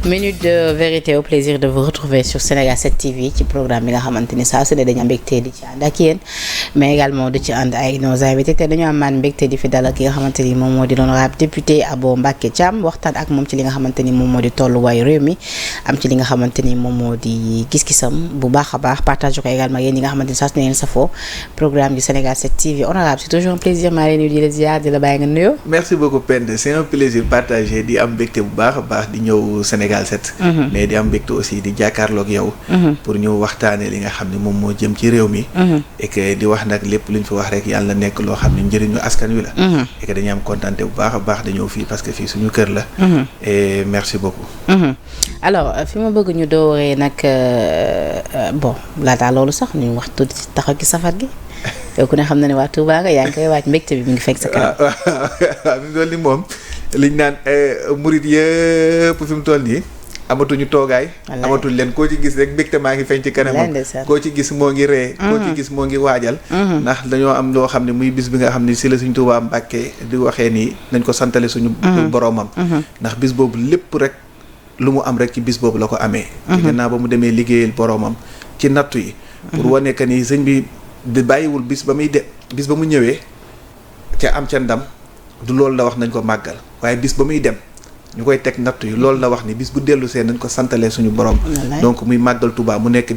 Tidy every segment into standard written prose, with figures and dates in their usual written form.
Minute de vérité, au plaisir de vous retrouver sur Sénégal 7 TV ci programme bi nga xamante ni saa su ne dañu am mbégte di ci ànd ak yéen mais également di ci ànd ay nos invités te dañu am maan mbégte di fi dalal ki nga xamante ni moom moo di l'honorable député Abo Mbacké Thiam waxtaan ak moom ci li nga xamante ni moom moo di tolluwaayu réew mi am ci li nga xamante ni moom moo di gis-gisam bu baax a baax partage ko également yéen ñi nga xamante ni saa su ne ngeen safoo programme du Sénégal 7 TV. Honorable, c'est toujours un plaisir maa leen nuyu di la ziar di la bàyyi nga nuyoo. Merci beaucoup Penda, c'est un plaisir partagé di am mbégte bu baax a baax di ñëw Sénégal 7. mais di am mbégte aussi di jàkkaarloog yow. pour ñu waxtaanee li nga xam ne moom moo jëm ci réew mi. et que di wax nag lépp luñ fi wax rek yàlla nekk loo xam ne njëriñu askan wi la. et que dañuy am kontaan bu baax a baax di ñëw fii parce que fii suñu kër la. et merci beaucoup. alors fi ma bëgg ñu dooree nag bon laataa loolu sax ñu wax tuuti ci taxaw ci safar gi. yow ku ne xam na ne waa Touba nga yaa ngi koy waaj mbégte bi mu ngi fekk sa kanam. waaw fi mu toll nii moom liñ naan murit yëpp fi mu toll nii amatuñu toogaay. amatul leen koo ci gis rek mbégte maa ngi feeñ ci kanamam. koo ci gis moo ngi ree. koo ci gis moo ngi waajal. ndax dañoo am loo xam ne muy bis bi nga xam ne si la suñu Touba Mbàkke di waxee nii nañ ko santale suñu boromam. ndax bis boobu lépp rek lu mu am rek ci bis boobu la ko amee. ci gannaaw ba mu demee liggéeyal boromam ci nattu yi. pour wane que ni sëñ bi di bàyyiwul bis ba muy bis ba mu ñëwee ca am ca ndam du loolu la wax nañ ko màggal waaye bis ba muy dem ñu koy teg natt yi loolu la wax ni bis bu dellu see nañ ko santalee suñu borom. donc muy màggal Touba mu nekk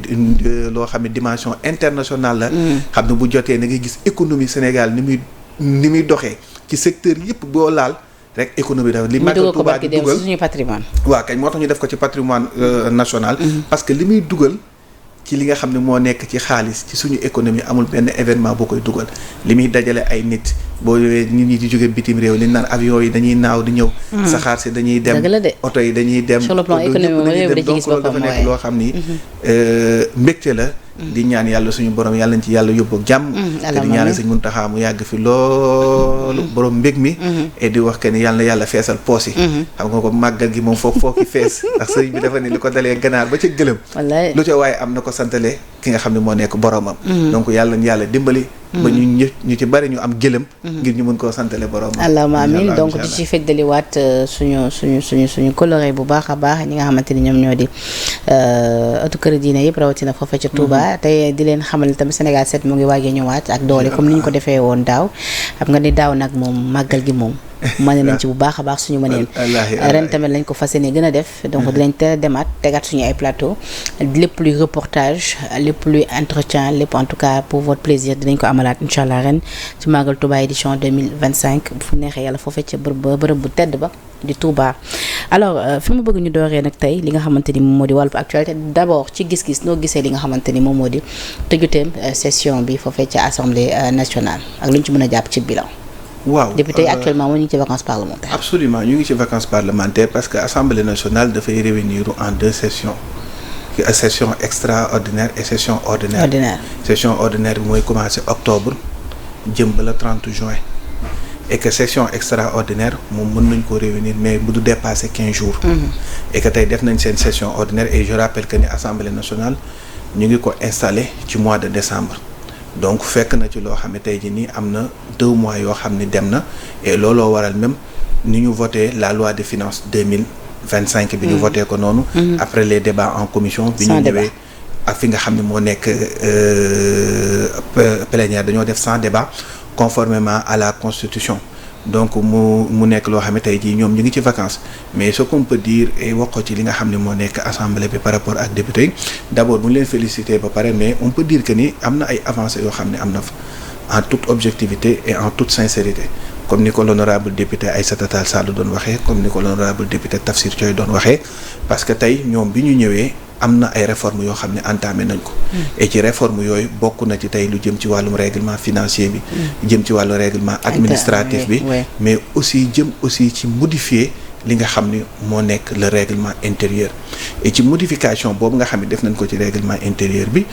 loo xam ne dimension internationale la. xam ne bu jotee na nga gis économie Sénégal ni muy doxee ci secteur yëpp boo laal rek économie dafa li màggal Touba di dugal suñu patrimoine. waaw kañ moo tax ñu def ko ci patrimoine national. parce que li muy dugal ci li nga xam ne moo nekk ci xaalis ci suñu économie amul benn événement boo koy dugal li muy dajale ay nit boo yowee nit ñi di jóge bitim réew li naan avion yi dañuy naaw di ñëw. saxaar si dañuy dem oto yi dañuy dem. sur le plan économique donc loolu dafa nekk loo xam ni mbégte la. di ñaan yàlla suñu borom yàlla nañ ci yàlla yóbbu ak jàmm. te di ñaanal Sëñ Muntaxa mu yàgg fi loolu borom mbég mi. et di wax que ni yàlla na yàlla feesal poos yi. xam nga ko màggal gi moom foo ki fees ndax sëriñ bi dafa ne li ko dalee ganaar ba ca gëlëm. lu ca waaye am na ko santale ki nga xam ne moo nekk boromam. donc yàlla nañ yàlla dimbali. ba ñu ci bari ñu am gëlëm. ngir ñu mën koo santale boromam. allahumma amiin donc di ci feddaliwaat suñu coloré bu baax a baax ñi nga xamante ni ñoom ñoo di ëttu kër diine yëpp rawatina foofa ca Touba. tey di leen xamal tamit Sénégal 7 mu ngi waajee ñëwaat ak doole comme ni ñu ko defee woon daaw xam nga ni daaw nag moom màggal gi moom mane nañ ci bu baax a baax suñu mëneen ren tamit lañ ko fas yéene gën a def donc dinañ te demaat tegaat suñu ay plateau lépp luy reportage lépp luy entretien lépp en tout cas pour votre plaisir dinañ ko amalaat incha allah ren ci màggal Touba édition 2025 bu fu neexee yàlla foofee ca bërëb bu tedd ba di Touba. alors fi mu bëgg ñu dooree nag tey li nga xamante ni moom moo di wàllu actualité d'abord ci gis-gis noo gisee li nga xamante ni moom moo di tëjuteem session bi foofee ca assemblée nationale ak lu ñu ci mën a jàpp ci bilan. waaw député yi actuellement ñu ngi ci vacances parlementaires. absolument ñu ngi ci vacances parlementaires parce que assemblée nationale dafay réunir en 2 sessions. session extraordinaire et session ordinaire. session ordinaire bi mooy commencer octobre jëm ba le 30 juin. et que session extraordinaire moom mën nañ ko réunir mais bu du dépasser 15 jours. et que tey def nañ seen session ordinaire et je rappelle que ni assemblée nationale ñu ngi ko installé ci mois de décembre. donc fekk na ci loo xam ne tey jii nii am na 2 mois yoo xam ne dem na et looloo waral même ni ñu voté la loi de finances 2025 bi ñu voté ko noonu. après les débats en commission. bi ñu ñëwee ak fi nga xam ne moo nekk plénière dañoo def sans débat. conformément à la constitution donc mu nekk loo xam ne tey jii ñoom ñu ngi ci vacances mais ce qu'on peut dire et wax ko ci li nga xam ne moo nekk assemblée bi par rapport ak député yi d'abord bu ñu leen féliciter ba pare mais on peut dire que ni am na ay avancées yoo xam ne am na fa en toute objectivité et en toute sincérité comme ni ko l'honorable député Aïssata Tall Sall doon waxee comme ni ko l'honorable député Tafsir Thioye doon waxee parce que tey ñoom bi ñu ñëwee am na ay réformes yoo xam ne entamé nañ ko. et ci réforme yooyu bokk na ci tey lu jëm ci wàllum règlement financier bi. jëm ci wàllu règlement administratif bi. mais aussi jëm aussi ci modifier li nga xam ne moo nekk le règlement intérieur. et ci modification boobu nga xam ne def nañ ko ci règlement intérieur bi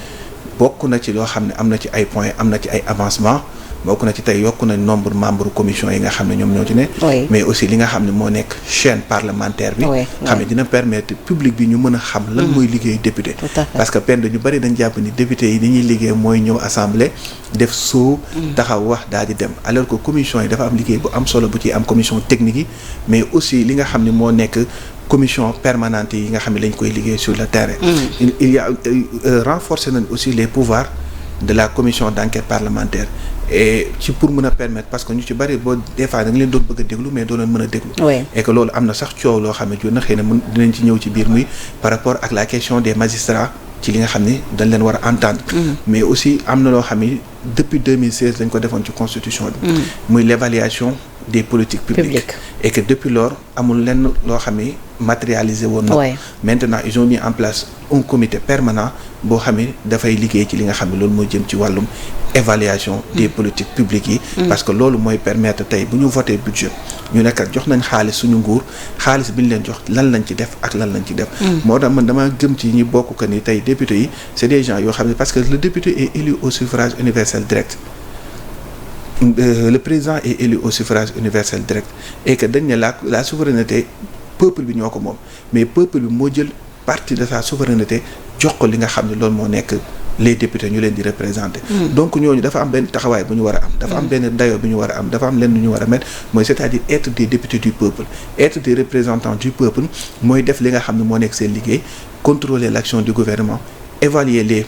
bokk na ci loo xam ne am na ci ay points am na ci ay avancements bokk na ci tey yokk nañ nombre membre commission yi nga xam ne ñoom ñoo ci ne mais aussi li nga xam ne moo nekk chaîne parlementaire bi xam ne dina permettre public bi ñu mën a xam lan mooy liggéeyu député parce que pend ñu bari dañ jàpp ni député yi li ñuy liggéey mooy ñëw assemblée def soo taxaw wax daal di dem alors que commission yi dafa am liggéey bu am solo bu ci am commission technique yi mais aussi li nga xam ne moo nekk commission permanente yi nga xam ne lañ koy liggéey sur le terrain il y a renforcer nañ aussi les pouvoirs de la commission d'enquête parlementaire et ci pour mën a permettre parce que ñu ci bari boo des fois da nga leen doon bëgg a déglu mais doo leen mën a déglu et que loolu am na sax coow loo xam ne jur na xëy na mën dinañ ci ñëw ci biir muy par rapport ak la question des magistrats ci li nga xam ne dañ leen war a entendre mais aussi am na loo xam ne depuis 2016 dañ ko defoon ci constitution bi muy l'évaluation des politiques publiques et que depuis lors amul lenn loo xam ne matérialisé woon na maintenant ils ont mis en place un comité permanent boo xam ne dafay liggéey ci li nga xam ne loolu moo jëm ci wàllum évaluation des politiques publiques yi parce que loolu mooy permettre tey bu ñu voté budget ñu nekkat jox nañ xaalis suñu nguur xaalis bi ñu leen jox lan lañ ci def ak lan lañ ci def moo tax man dama gëm ci ñi bokk que ni tey député yi c'est des gens yoo xam ne parce que le député est élu au suffrage universel direct le président est élu au suffrage universel direct et que dañ ne la souveraineté peuple bi ñoo ko moom mais peuple bi moo jël partie de sa souveraineté jox ko li nga xam ne loolu moo nekk les députés ñu leen di représenter donc ñooñu dafa am benn taxawaay bu ñu war a am dafa am benn dayoo bu ñu war a am dafa am lenn lu ñu war a mettre mooy c'est-à-dire être des députés du peuple être des représentants du peuple mooy def li nga xam ne moo nekk seen liggéey contrôler l'action du gouvernement évaluer les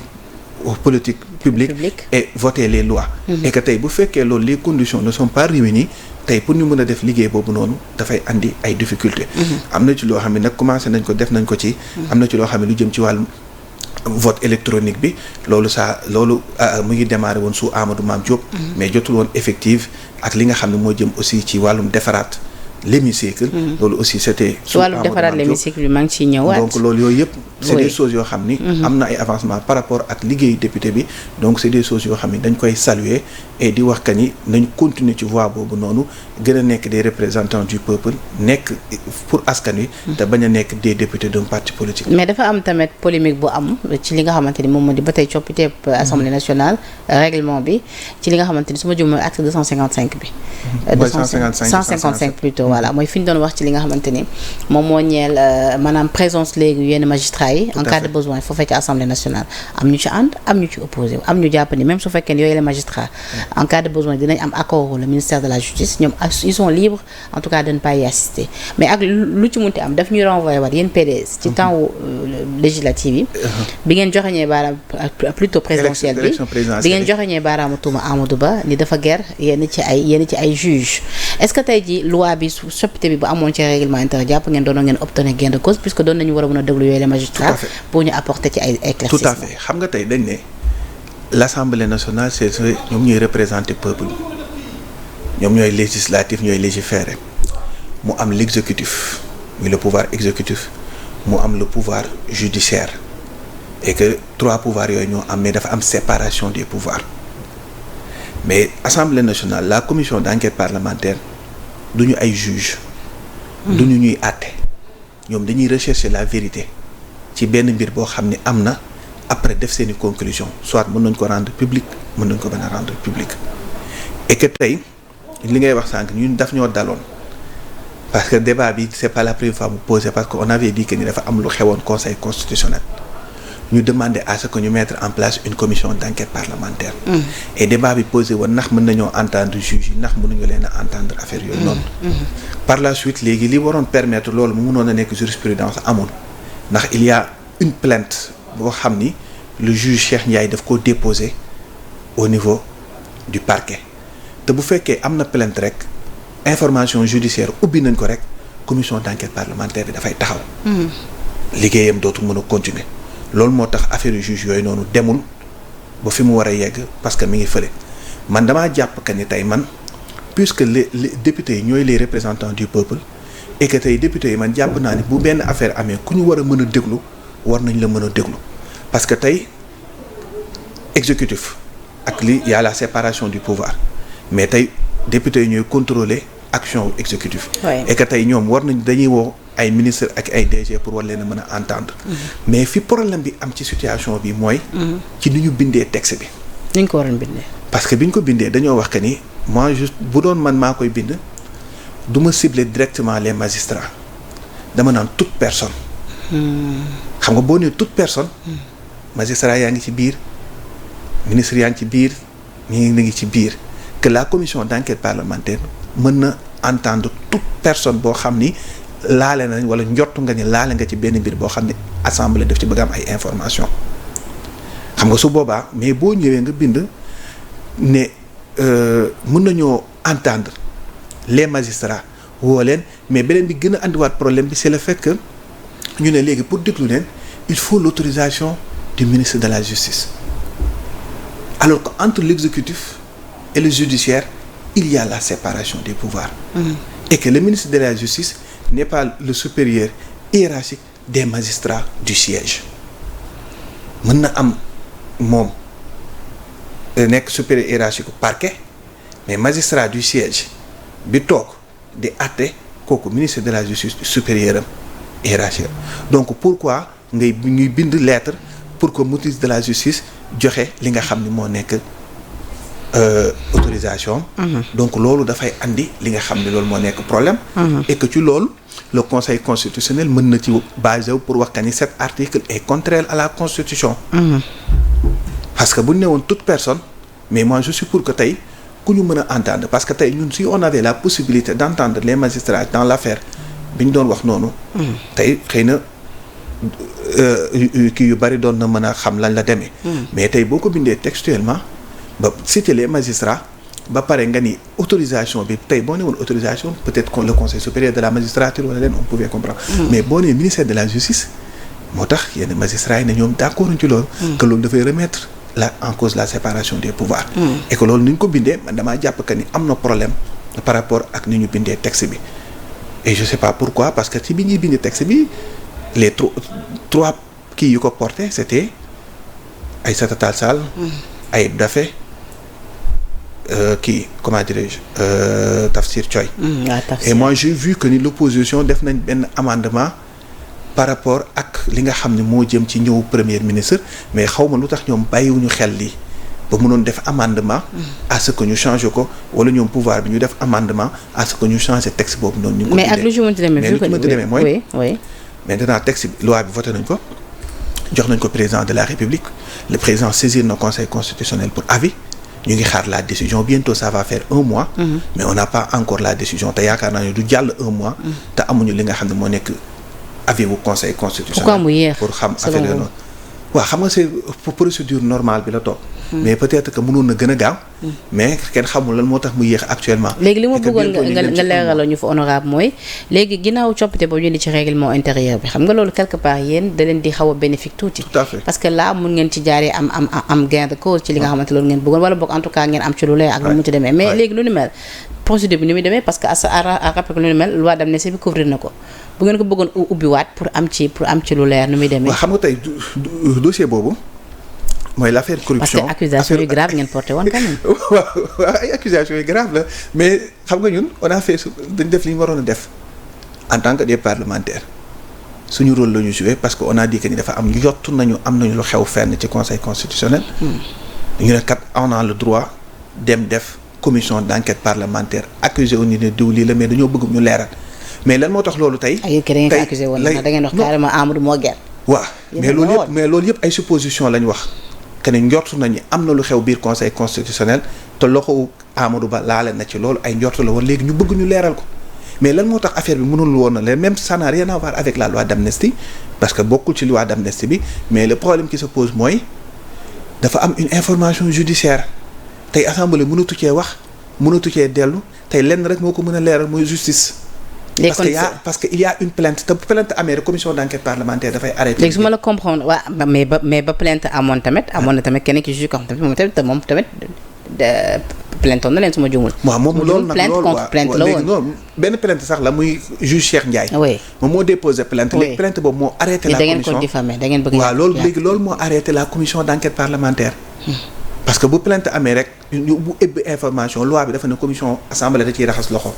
politiques publiques et voter les lois et que tey bu fekkee loolu les conditions ne sont pas réunies tey pour ñu mën a def liggéey boobu noonu dafay andi ay difficultés am na ci loo xam ne nag commencé nañ ko def nañ ko ci am na ci loo xam ne lu jëm ci wàllum vote électronique bi loolu mu ngi démarré woon sous Amadou Mame Diop mais jotul woon effective ak li nga xam ne moo jëm aussi ci wàllum defaraat l'hémicycle loolu aussi c'était ci wàllum defaraat l'hémicycle bi maa ngi ciy ñëwaat donc loolu yooyu yëpp c'est des choses yoo xam ni am na ay avancement par rapport ak liggéeyu député bi donc c'est des choses yoo xam ni dañ koy saluer et di wax que ni nañ continuer ci voie boobu noonu gën a nekk des représentants du peuple nekk pour askan wi te bañ a nekk des députés d'un parti politique mais dafa am tamit polémique bu am ci li nga xamante ni moom moo di ba tey coppiteeb assemblée nationale règlement bi ci li nga xamante ni su ma jum mooy acte 255 bi 155 plutôt voilà mooy fi ñu doon wax ci li nga xamante ni moom moo ñeel maanaam présence léegi yenn magistrats yi en cas de besoin foo fekk assemblée nationale am ñu ci ànd am ñu ci opposé am ñu jàpp ni même su fekkee ne yooyu les magistrats en cas de besoin dinañ am accord le ministère de la justice ñoom ils sont libres en tout cas de ne pas y assister mais ak lu ci munti am daf ñuy renvoyer waat yéen PDS ci temps législative yi bi ngeen joxeñee baaraam plutôt présidentielle bi ngeen joxeñee baaraamu tuuma Amadou Ba ni dafa guerre yenn ci ay juge est-ce que tey ji loi bi soppite bi bu amoon ci règlement intérieur jàpp ngeen doon ngeen obtenir gain de cause puisque doon nañu war a mën a déglu yooyu les magistrats pour ñu apporter ci ay éclaircissement tout à fait xam nga tey dañ ne l'Assemblée nationale c'est ñoom ñooy représenter peuple ñoom ñooy législatif ñooy légiférer mu am l'exécutif muy le pouvoir exécutif mu am le pouvoir judiciaire et que trois pouvoirs yooyu ñoo am mais dafa am séparation des pouvoirs mais Assemblée nationale la commission d'enquête parlementaire duñu ay juge duñu ñuy àtte ñoom dañuy rechercher la vérité ci benn mbir boo xam ne am na après def seeni conclusion soit mën nañ ko rendre public mën nañ ko bañ a rendre public et que tey li ngay wax sànq ñun daf ñoo daloon parce que débat bi c'est pas la première fois mu posé parce que on avait dit que ni dafa am lu xewoon conseil constitutionnel ñu demander à ce que ñu mettre en place une commission d'enquête parlementaire et débat bi posé woon ndax mën nañoo entendre juge yi ndax mënuñu leen a entendre affaire yooyu noonu par la suite léegi li waroon permettre loolu mu mënoon a nekk jurisprudence amul ndax il y a une plainte boo xam ni le juge Cheikh Ndiaye daf ko déposer au niveau du parquet te bu fekkee am na plainte rek information judiciaire ubbi nañ ko rek commission d'enquête parlementaire bi dafay taxaw liggéeyam dootul mën a continuer loolu moo tax affaire yu juge yooyu noonu demul ba fi mu war a yegg parce que mi ngi fële man damaa jàpp que ni tey man puisque les députés yi ñooy les représentants du peuple et que tey députés yi man jàpp naa ni bu benn affaire amee ku ñu war a mën a déglu war nañ la mën a déglu parce que tey exécutif ak li y a la séparation du pouvoir mais tey députés yi ñooy contrôler action exécutif et que tey ñoom war nañ dañuy woo ay ministre ak ay DG pour war leen a mën a entendre mais fi problème bi am ci situation bi mooy ci ni ñu bindee texte bi ni ñu ko waroon bindee parce que bi ñu ko bindee dañoo wax que ni moi juste bu doon man maa koy bind du ma cibler directement les magistrats dama naan toute personne. xam nga boo nee toute personne. magistrat yaa ngi ci biir ministre yaa ngi ci biir ñi ngi ci biir que la commission d'enquête parlementaire mën na entendre toute personne boo xam ni laale nañ wala njortu nga ni laale nga ci benn mbir boo xam ne assemblée def ci bëgg am ay information xam nga su boobaa mais boo ñëwee nga bind ne mën nañoo entendre les magistrats woo leen mais beneen bi gën a andiwaat problème bi c'est le fait que ñu ne léegi pour déglu leen il faut l'autorisation du ministre de la justice alors que entre l'exécutif et le judiciaire il y a la séparation des pouvoirs. Et que le ministre de la justice n'est pas le supérieur hiérarchique des magistrats du siège. Mën na am moom nekk supérieur hiérarchique parquet mais magistrat du siège bi toog di àtte kooku ministre de la justice supérieur am hiérarchique donc pourquoi ñuy bind lettre pour que ministre de la justice joxe li nga xam ni moo nekk autorisation. Donc loolu dafay andi li nga xam ne loolu moo nekk problème. Et que ci loolu le conseil constitutionnel mën na ci basé wu pour wax que ni cet article est contraire à la constitution. Parce que bu ñu ne woon toute personne mais moi je suis pour que tey ku ñu mën a entendre parce que tey ñun si on avait la possibilité d'entendre les magistrats dans l'affaire bi ñu doon wax noonu. tey xëy na kii yu bari doon na mën a xam lañ la demee. Mais tey boo ko bindee textuellement. ba citer les magistrats ba pare nga ni autorisation bi tey boo ne woon autorisation peut-être que le conseil supérieur de la magistrature wala leen on pouvait comprendre. Mais boo nee ministère de la justice moo tax yenn magistrats yi ne ñoom d'accord ci loolu. que loolu dafay remettre en cause la séparation des pouvoirs. Et que loolu ni ñu ko bindee man damaa jàpp que ni am na problème par rapport ak ni ñu bindee texte bi. Et je sais pas pourquoi parce que ci bi ñuy bindee texte bi les trois kii yu ko porté c'était Aïssata Tall Sall. Ayib Daffé. Comment dirais-je Tafsir Thioye. Et moi j'ai vu que ni l'opposition def nañ benn amendement par rapport ak li nga xam ne moo jëm ci ñëw premier ministre mais xaw ma lu tax ñoom bàyyiwuñu xel lii ba mënoon def amendement à ce que ñu changer ko wala ñoom pouvoir bi ñu def amendement à ce que ñu changer texte boobu noonu. ñu ngi ko mais ak lu ci mënti demee mais lu ci mënti demee mooy. oui maintenant texte bi loi bi voté nañ ko jox nañ ko président de la République le président saisir na conseil constitutionnel pour avis. ñu ngi xaar la décision bientôt ça va faire 1 mois. Mais on n'a pas encore la décision te yaakaar naa ne du jàll 1 mois. te amuñu li nga xam ne moo nekk avis bu conseil constitutionnel. pourquoi mu yéex pour xam affaire yooyu noonu. waaw xam nga c'est procédure normale bi la toog. mais peut-être que mënoon na gën a gaaw. mais kenn xamul lan moo tax mu yéex actuellement. léegi li ma bëggoon nga leeralal ñu fa honorable mooy léegi ginnaaw coppite boobu ñu indi ci règlement intérieur bi xam nga loolu quelque part yéen da leen di xaw a bénéfique tuuti. tout à fait parce que là mun ngeen ci jaaree am gain de cause ci li nga xamante loolu ngeen bëggoon wala boog en tout cas ngeen am ci lu leer ak lu mu ci demee. mais léegi lu ni mel procédure bi ni muy demee parce que à rappel lu ni mel loi d'amnistie bi couvrir na ko bu ngeen ko bëggoon ubbiwaat pour am ci lu leer nu muy demee. waaw xam nga tey dossier boobu. mooy l'affaire corruption parce que accusation yu grave ngeen porté woon quand même. waaw ay accusations yu grave la mais xam nga ñun on a fait dañ def li ñu waroon a def en tant que des parlementaires suñu rôle la ñu joué parce que on a dit que ni dafa am yottu nañu am nañu lu xew fenn ci conseil constitutionnel. ñu ne kat on a le droit dem def commission d'enquête parlementaire accusé wu ñu ne diw lii la mais dañoo bëgg ñu leeral mais lan moo tax loolu tey. ay da ngeen ko accusé woon da ngeen wax carrément Amadou moo gën. waaw mais loolu yëpp ay supposition lañ wax. que ne njortu nañu am na lu xew biir conseil constitutionnel te loxo Amadou Ba laale na ci loolu ay njortu la woon léegi ñu bëgg ñu leeral ko mais lan moo tax affaire bi mënul woon na leen même ça n'a rien à voir avec la loi d'amnistie parce que bokkul ci loi d'amnistie bi mais le problème qui se pose mooy dafa am une information judiciaire tey assemblée mënatu cee wax mënatu cee dellu tey lenn rek moo ko mën a leeral mooy justice. parce que il y a une plainte te plainte amee rek commission d'enquête parlementaire dafay arrêté. léegi su ma la comprendre waaw mais ba plainte amoon na tamit keneen ki juge ko xam tamit moom tamit plainte woon na leen su ma juumul. waaw moom loolu nag loolu contre plainte la woon non benn plainte sax la muy juge Cheikh Ndiaye. oui moom moo déposé plainte. léegi plainte boobu moo arrêté la commission da ngeen ko diffamé da ngeen bëgg. waaw loolu léegi loolu moo arrêté la commission d'enquête parlementaire. parce que bu plainte amee rek ñu bu ëbb information loi bi dafa ne commission assemblée da ciy raxas loxo.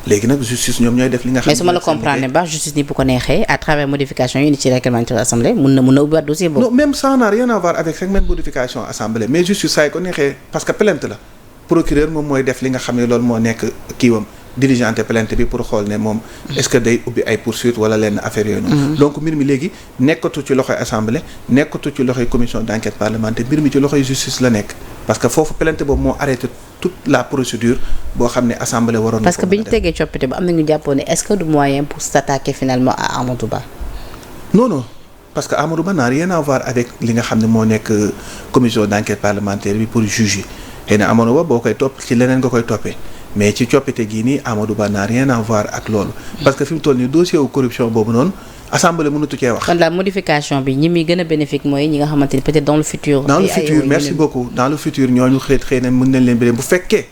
léegi nag justice ñoom ñooy def li nga xam mais su ma la comprendre ba justice ni bu ko neexee à travers modification yi indi ci règlement de l'Assemblée mun na ubbiwaat dossier boobu. non même ça n'a rien à voir avec rek même modification assemblée mais justice saa yi ko neexee parce que plainte la procureur moom mooy def li nga xam ne loolu moo nekk kiiwam diligenter plainte bi pour xool ne moom est-ce que day ubbi ay poursuite wala lenn affaire yooyu noonu donc mbir mi léegi nekkatu ci loxoy assemblée nekkatu ci loxoy commission d'enquête parlementaire mbir mi ci loxoy justice la nekk parce que foofu plainte boobu moo arrêté toute la procédure boo xam ne assemblée waroon na parce que bi ñu tegee coppite ba am na ñu jàppoon ne est-ce que du moyen pour s'attaquer finalement à Amadou Ba. non parce que Amadou Ba n'a rien à voir avec li nga xam ne moo nekk commission d'enquête parlementaire bi pour juger xëy na Amadou Ba boo koy topp ci leneen nga koy toppee mais ci coppite gii nii Amadou Ba n'a rien à voir ak loolu. parce que fi mu toll nii dossier wu corruption boobu noonu assemblée mënatu cee wax. kon la modification bi ñi muy gën a bénéfique mooy ñi nga xamante ni peut-être dans le futur. merci beaucoup dans le futur ñooñu xëy na mën nañ leen bu fekkee.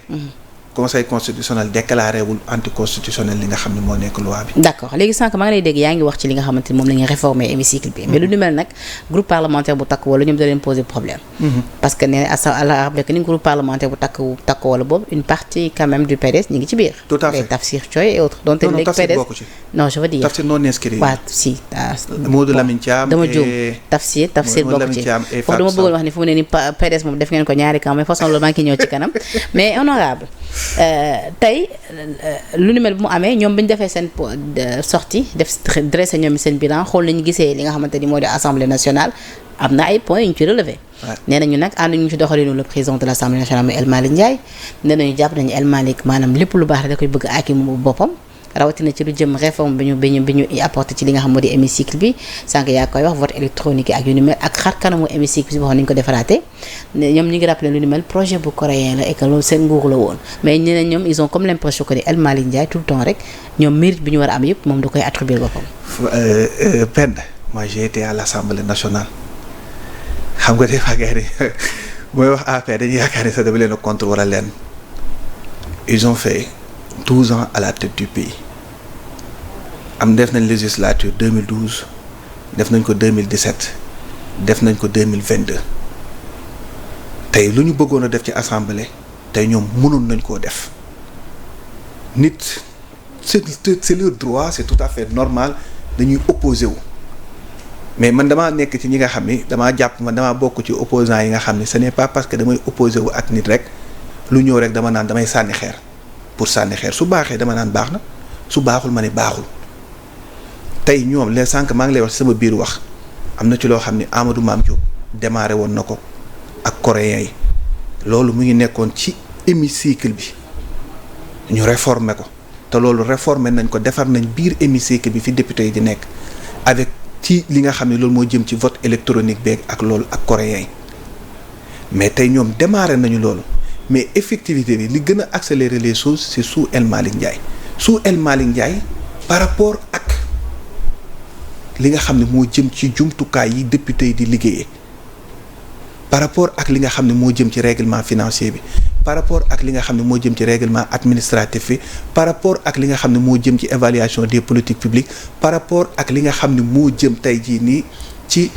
conseil constitutionnel déclaré wul anticonstitutionnel li nga xam ne moo nekk loi bi. d'accord léegi sànq maa ngi lay dégg yaa ngi wax ci li nga xamante ni moom la ñuy réformer hémicycle bi. mais lu ñu mel nag groupe parlementaire bu takk wala ñoom da leen poser problème. parce que nee na ni groupe parlementaire bu takk wala boobu une partie quand même du PDS ñu ngi ci biir. tout à fait Tafsir Thioye et autres. donc léegi PDS non je veux dire. Tafsir non inscrit. waaw si. Modou Lamine Thiam dama juum Tafsir bokk ci foofu dama bëggoon wax ni fu mu ne ni PDS moom def ngeen ko ñaari camp mais façon loolu maa ngi ñëw ci kanam mais honorable tey lu ni mel bu mu amee ñoom bi ñu defee seen sortie def dressé ñoom seen bilan xool nañu gisee li nga xamante ni moo di assemblée nationale am na ay points yu ñu ci relevé. nee nañu nag ànd ñu ci doxalinu le président de l' assemblée nationale muy El Malick Ndiaye nee nañu jàpp nañu El Malick maanaam lépp lu baax rek da koy bëgg aaki mu boppam rawatina ci lu jëm réforme bi ñu apporté ci li nga xam moo di hémicycle bi sànq yaa koy wax vote électronique ak yu ni mel ak xar kanamu hémicycle bi boo xam ne ñu ko defaraatee ñoom ñu ngi rappelé lu ni mel projet bu coréen la et que loolu seen nguur la woon mais ñeneen ñoom ils ont comme l'impression que ni El Malick Ndiaye tout le temps rek ñoom mérite bi ñu war a am yëpp moom da koy attribuer boppam. Penda moi j'ai été à l'Assemblée nationale xam nga des fois gars yi mooy wax APR dañuy yaakaar ne sax dafa leen a contre wala leen ils ont fait 12 ans à la tête du pays. def nañ législature 2012 def nañ ko 2017 def nañ ko 2022 tey lu ñu bëggoon a def ci assemblée tey ñoom mënoon nañ koo def nit c'est leur droit c'est tout à fait normal dañuy opposé wu mais man damaa nekk ci ñi nga xam ni damaa jàpp man damaa bokk ci opposants yi nga xam ni ce n'est pas parce que damay opposé wu ak nit rek lu ñëw rek dama naan damay sànni xeer pour sànni xeer su baaxee dama naan baax na su baaxul ma ne baaxul. tey ñoom les sànq maa ngi lay wax ci sama biir wax am na ci loo xam ne Amadou Mame Diop démarré woon na ko ak coréens yi loolu mu ngi nekkoon ci hémicycle bi ñu réformer ko te loolu réformer nañ ko defar nañ biir hémicycle bi fi député yi di nekk avec ci li nga xam ne loolu moo jëm ci vote électronique beeg ak loolu ak coréens yi mais tey ñoom démarré nañu loolu mais effectivité bi li gën a accélérer les choses c'est sous El Malick Ndiaye par rapport ak li nga xam ne moo jëm ci jumtukaay yi député yi di liggéeyee par rapport ak li nga xam ne moo jëm ci règlement financier bi par rapport ak li nga xam ne moo jëm ci règlement administratif bi par rapport ak li nga xam ne moo jëm ci évaluation des politiques publiques par rapport ak li nga xam ne moo jëm tey jii nii ci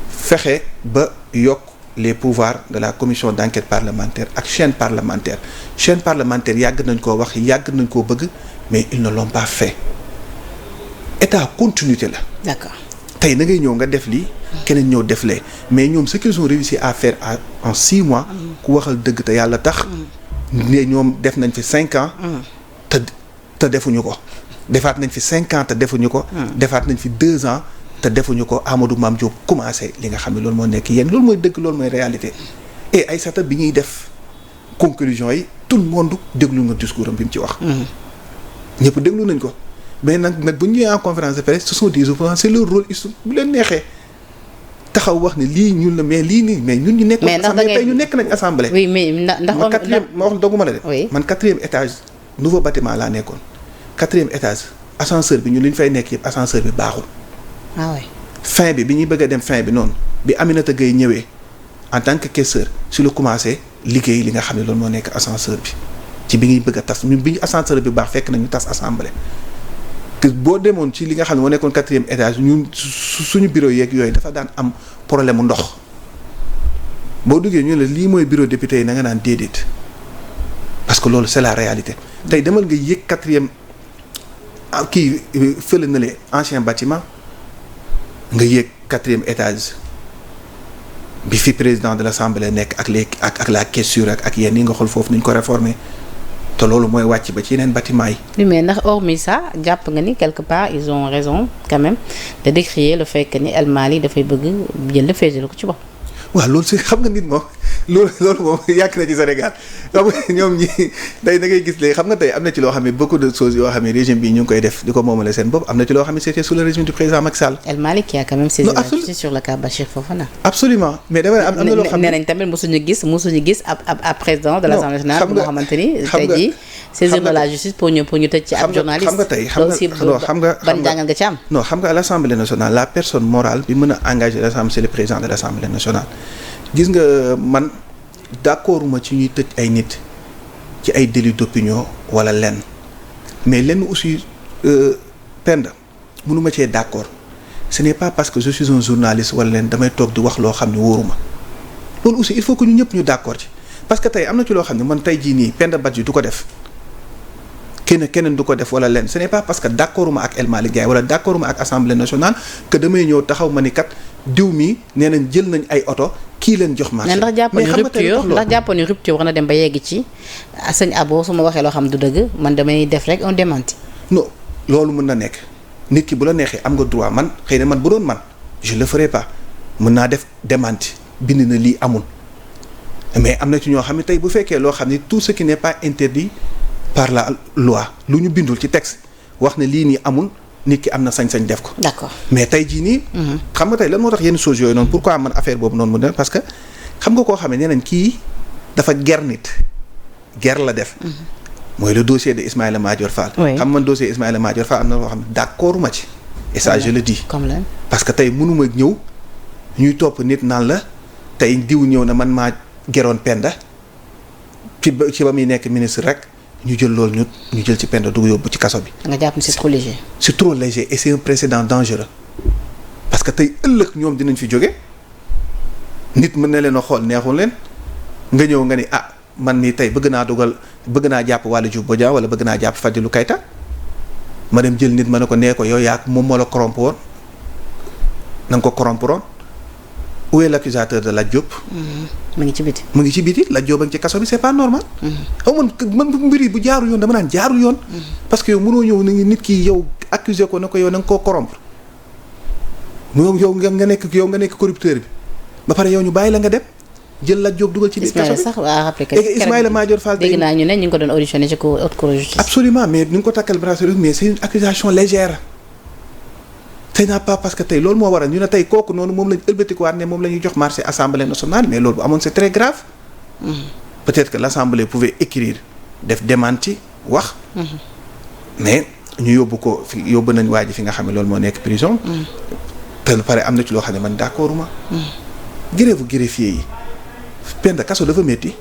fexe ba yokk les pouvoirs de la commission d'enquête parlementaire ak chaîne parlementaire yàgg nañ koo wax yàgg nañ koo bëgg mais ils ne l'ont pas fait état continuité la. D'accord. tey da ngay ñëw nga def lii keneen ñëw def lee mais ñoom ce qu'ils ont réussi à faire en 6 mois ku waxal dëgg te yàlla tax ne ñoom def nañ fi 5 ans te defuñu ko defaat nañ fi 5 ans te defuñu ko defaat nañ fi 2 ans te defuñu ko Amadou Mame Diop commencé li nga xam ne loolu moo nekk yéen loolu mooy dëgg loolu mooy réalité et Aïssata bi ñuy def conclusion yi tout le monde déglu nga discours am bi mu ci wax ñëpp déglu nañ ko mais nag bu ñu ñëwee en conférence de presse ce sont des opposants c'est leur rôle bu leen neexee taxaw wax ne lii ñun la mais lii nii mais ñun ñu nekk assemblée tey ñu nekk nañ assemblée oui mais ndax man quatrième ma wax doguma la de man 4e étage nouveau bâtiment laa nekkoon 4e étage ascenseur bi ñun li ñu fay nekk yëpp ascenseur bi baaxul fin bi ñuy bëgg a dem fin bi noonu bi Aminata Gueye ñëwee en tant que caisseur si la commencé liggéey li nga xam ne loolu moo nekk ascenseur bi ci bi ñuy bëgg a tas ñun bi ñu ascenseur bi baax fekk nañu tas assemblée que boo demoon ci li nga xam ne moo nekkoon 4e étage ñun suñu bureau yeeg yooyu dafa daan am problème mu ndox boo duggee ñu ne lii mooy bureau député yi na nga naan déedéet parce que loolu c'est la réalité tey demal nga yëg 4e kii fële na le ancien bâtiment nga yéeg 4e étage bi fi président de l'Assemblée nekk ak la caissure ak yenn yi nga xool foofu ni ñu ko réformer te loolu mooy wàcc ba ci yeneen bâtiment yi. oui mais ndax hormis ça jàpp nga ni quelque part ils ont raison quand même de décrier le fait que ni El Malick dafay bëgg jël la féetale ko ci bopp. waaw loolu si xam nga nit moom loolu moom yàgg na ci Sénégal xam nga ñoom ñi tey da ngay gis léegi xam nga tey am na ci loo xam ne beaucoup de choses yoo xam ne régime bi ñu ngi koy def di ko moomale seen bopp am na ci loo xam ne c'était sous le régime du président Macky Sall. El Malick qui a quand même saisi la justice sur le cas Bachir Fofana. Absolument mais dama am na loo xam ne nee nañ tamit mosuñu gis ab président de l'Assemblée nationale bu nga xamante ni tey jii saisir na la justice pour ñu tëj ci ab journaliste. xam nga tey xam nga ban jàngal nga ci am. non xam nga à l'Assemblée nationale la personne morale bi mën a engager l'Assemblée c'est le président de l'Assemblée nationale. gis nga man d'accorduma ci ñuy tëj ay nit ci ay délit d'opinion wala lenn mais lenn aussi Penda mënuma cee d'accord ce n'est pas parce que je suis un journaliste wala leen damay toog di wax loo xam ne wóoruma loolu aussi il faut que ñu ñëpp ñu d'accord ci parce que tey am na ci loo xam ne man tey jii nii Penda Badji du ko def keneen du ko def wala leen ce n'est pas parce que d'accorduma ak El Malick Ndiaye wala d'accorduma ak Assemblée nationale que damay ñëw taxaw ma ni kat diw mi nee nañ jël nañ ay oto kii leen jox marché. ndax jàppoon ni rupture war na dem ba yegg ci sëñ Abo su ma waxee loo xam du dëgg man damay def rek on démenti. non loolu mën na nekk nit ki bu la neexee am nga droit man xëy na man bu doon man je le ferai pas mën naa def démenti bind na lii amul mais am na ci ñoo xam ne tey bu fekkee loo xam ne tout ce qui n'est pas interdit par la loi lu ñu bindul ci texte wax ne lii nii amul. nit ki am na sañ-sañ def ko. d'accord mais tey jii nii. xam nga tey lan moo tax yenn choses yooyu noonu pourquoi man affaire boobu noonu mu ne parce que xam nga koo xam ne nee nañ kii dafa ger nit ger la def. mooy le dossier de Ismaïla Madior Fall. xam man dossier Ismaïla Madior Fall am na loo xam ne d'accord ma ci. et ça je le dis. comme lan parce que tey mënuma ñëw ñuy topp nit naan la tey diw ñëw na man maa geroon Penda ci ba muy nekk ministre rek. ñu jël loolu ñu jël ci Penda dugg yóbbu ci kaso bi. nga jàpp ni c'est trop léger. c'est trop léger et c'est un précédent dangereux parce que tey ëllëg ñoom dinañ fi jóge nit mën na leen a xool neexul leen nga ñëw nga ni man nii tey bëgg naa jàpp Waly Diouf Bodiang wala bëgg naa jàpp Fadilou Keita ma dem jël nit ma ne ko nee ko yow yaa moom moo la corrompre woon na nga ko corrompre woon où est l'accusateur de Lat Diop. mu ngi ci biti Lat Diop a ngi ci kaso bi c'est pas normal. man mbir yi bu jaarul yoon dama naan jaarul yoon. parce que yow mënoo ñëw nit ki yow accuser ko na ko yow na nga koo corrompre yow nga nekk corrupteur bi ba pare yow ñu bàyyi la nga dem jël Lat Diop dugal ci biir kaso bi. sax waa rappelé que Ismaïla Madior Fall dégg naa ñu ne ñu ngi ko doon auditionné ci haute cour de justice. absolument mais ñu ngi ko takkal bracelet mais c'est une accusation légère. tey naa pas parce que tey loolu moo waral ñu ne tey kooku noonu moom lañ ëlbatikuwaat ne moom la ñuy jox marché assemblée nationale mais loolu bu amoon c'est très grave. peut-être que l'assemblée pouvait écrire def démenti wax. mais ñu yóbbu nañ waa ji fi nga xam ne loolu moo nekk prison. te pare am na ci loo xam ne man d'accorduma. grève greffier yi Penda kaso dafa métti.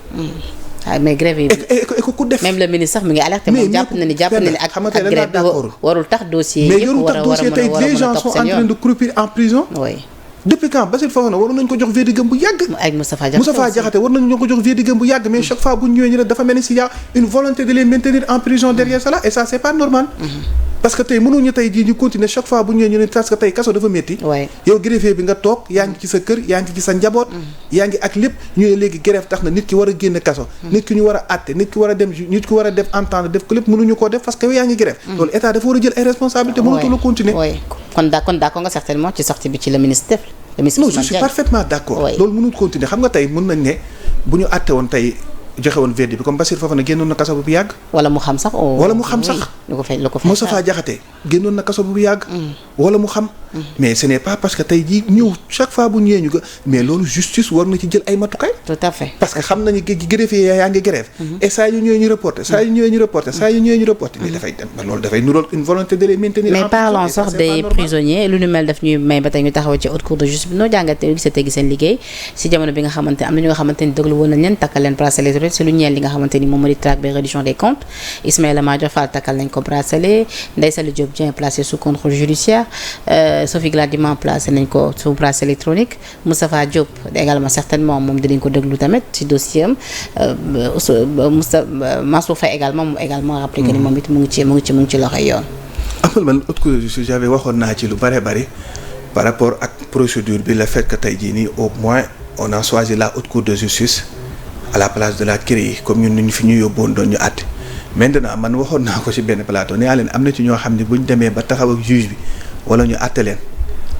mais grève yi ku def même le ministre sax mi ngi alerté moom jàpp na ni ak grève bi warul tax dossier mais yorul tax dossier tey les gens sont en train de croupir en prison. oui depuis quand Bassirou Fofana waroon nañ ko jox verdict bu yàgg. ak Moustapha Diakhaté war nañu ko jox verdict bu yàgg mais chaque fois bu ñu ñëwee ñu ne dafa mel ni s'il y a une volonté de les maintenir en prison derrière cela et ça c'est pas normal. parce que tey mënuñu tey jii ñu continuer chaque fois bu ñu ñëwee ñu ne parce que tey kaso dafa métti. yow greffier bi nga toog yaa ngi ci sa kër yaa ngi ci sa njaboot. yaa ngi ak lépp ñu ne léegi grève tax na nit ki war a génn kaso. nit ki ñu war a àtte nit ki war a dem nit ki war a def entendre def ko lépp mënuñu koo def parce que yow yaa ngi grève. loolu état dafa war a jël ay responsabilités mënatu la continuer. kon d'accord nga certainement ci sortie bi ci le ministre def. non je suis parfaitement d'accord. loolu mënul continuer xam nga tey mën nañ ne bu ñu àtte woon tey joxe woon verdict bi comme Bassirou Fofana génnoon na kaso bu yàgg. wala mu xam sax. lu ko Moustapha Diakhaté génnoon na kaso bu yàgg. wala mu xam. mais ce n'est pas parce que tey jii ñëw chaque fois bu ñëwee ñu ko mais loolu justice war na ci jël ay matukaay. tout à fait parce que xam nañu greffier yaa ngi grève. et saa yu ñëwee ñu reporté mais dafay dem ba loolu dafay nurool une volonté de les maintenir. mais parlons sax des prisonniers lu ñu mel daf ñuy may ba tey ñu taxaw ci haute cour de justice bi noo jàngatee gisatee seen liggéey si jamono bi nga xamante am na ñu nga xamante ni déglu woon nañ leen takkal leen bracelet si lu ñeel li nga xamante ni moom moo di traque bi reddition des comptes Ismaïla Madior Fall takkal nañ ko bracelet Ndeye Saly Diop Dieng placé sous contrôle judiciaire Sophie Gladima placé nañ ko sous bracelet électronique Moustapha Diop également certainement moom dinañ ko déglu tamit ci dossier am Mansour Faye également rappelé que ni moom it mu ngi ci loxoy yoon. man haute cour de justice j'avais waxoon naa ci lu bare bari par rapport ak procédure bi le fait que tey jii nii au moins on a choisi la haute cour de justice à la place de la CREI comme ñun ñu fi ñu yóbboon doon ñu àtte maintenant man waxoon naa ko ci benn plateau nee naa leen am na ci ñoo xam ne bu ñu demee ba taxaw ak juge bi wala ñu àtte leen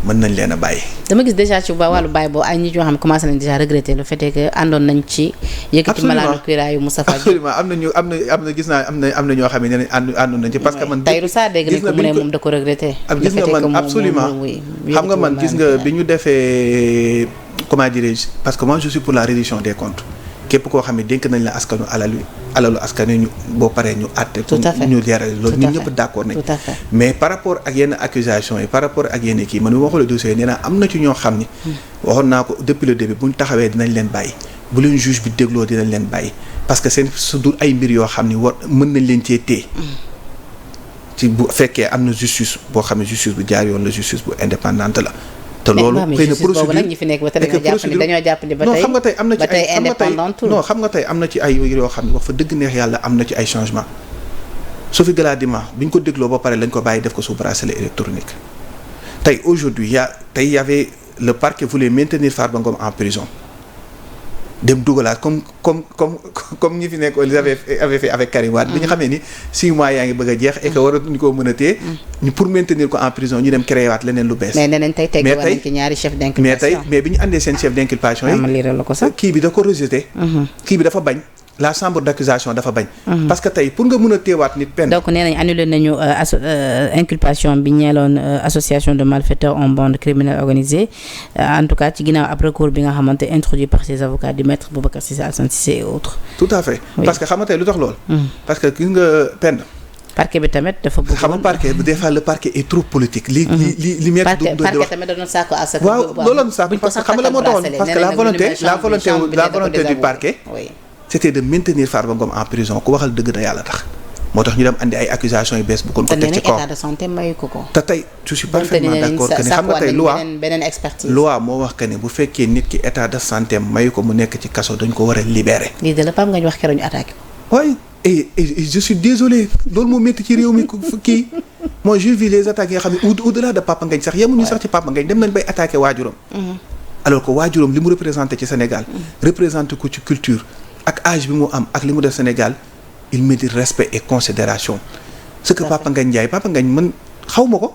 mën nañ leen a bàyyi. dama gis déjà ci wàllu bàyyi boobu ay nit ñoo xam ne commencé nañ déjà regretter le fait que àndoon nañ ci. yëkkati malaanu kuiraayu Moustapha Diop. absolument am na gis naa am na ñoo xam ne àndoon nañ ci. parce que man Tahirou Sarr dégg nañ ko mu ne moom da ko regretter. gis nga man absolument xam nga man gis nga bi ñu defee comment dirais-je parce que moi je suis pour la reddition des comptes képp koo xam ne dénk nañ la askanu alalu askan ñu boo paree ñu àtte. tout à fait ñu leeral loolu ñun ñëpp d'accord nañ. tout à fait mais par rapport ak yenn accusations yi par rapport ak yenn kii man bi ma xoolee dossier yi nee naa am na ci ñoo xam ni. waxoon naa ko depuis le début bu ñu taxawee dinañ leen bàyyi bu leen juge bi dégloo dinañ leen bàyyi parce que seen su dul ay mbir yoo xam ni war mën nañ leen cee téye. ci bu fekkee am na justice boo xam ne justice bu jaar yoon la justice bu indépendante la. te loolu xëy na procédure nag ñi fi nekk ba tey dañoo jàpp ni ba tey xam nga tey am na ci ay indépendante non xam nga tey am na ci ay yoo xam ne wax fa dëgg neex yàlla am na ci ay changement Sophie Gladima bi ñu ko dégloo ba pare lañ ko bàyyi def ko sous bracelet électronique tey aujourd'hui y avait le parquet voulait maintenir Farba Ngom en prison dem dugalaat comme ñi fi nekk ils avaient fait avec Karim Wade bi ñu xamee ni 6 mois yaa ngi bëgg a jeex et que waratuñu koo mën a téye ñu pour maintenir ko en prison ñu dem créé waat leneen lu bees. mais nee nañ tey tegg nañ ci ñaari chef d'inculpation mais bi ñu àndee seen chef d'inculpation yi ma liiral la ko sax kii bi da ko rejeté. kii bi dafa bañ la chambre d'accusation dafa bañ. parce que tey pour nga mën a téewaat nit peine. donc nee nañ annulé nañu inculpation bi ñeeloon association de malfaiteurs en bande criminelle organisée en tout cas ci ginnaaw ab recours bi nga xamante introduit par ses avocats du maître Boubacar Cissé Assane Cissé et autres. tout à fait oui. Parce que xam nga tey lu tax loolu. parce que gis nga peine. parquet bi tamit dafa bëgg. xam nga parquet bi des fois le parquet est trop politique. li maître parquet tamit da doon sàkku à ce que. waaw loolu sax parce que xam nga la moo taxoon parce que la volonté du parquet. c'était de maintenir Farba Ngom en prison ku waxal dëgg na yàlla tax moo tax ñu dem andi ay accusations yu bees bu ko teg ci kaw état de santé mayu ko ko. te tey je suis parfaitement d'accord que ni xam nga tey beneen expertise. loi moo wax que ni bu fekkee nit ki état de santé mayu ko mu nekk ci kaso dañ ko war a libérer. lii de la Pape nga ñu wax keroog ñu attaqué ko. oui et je suis désolé loolu moo métti ci réew mi kii moi j'ai vu les attaques yi nga xam ne au-delà de Papa Ngagne sax yemuñu sax ci Papa Ngagne dem nañ bay attaqué waajuram. alors que waajuram li mu représenté ci Sénégal. représenté ko ci culture. ak âge bi mu am ak li mu def Sénégal il mérite respect et considération ce que Papa Ngagne Ndiaye Papa Ngagne man xaw ma ko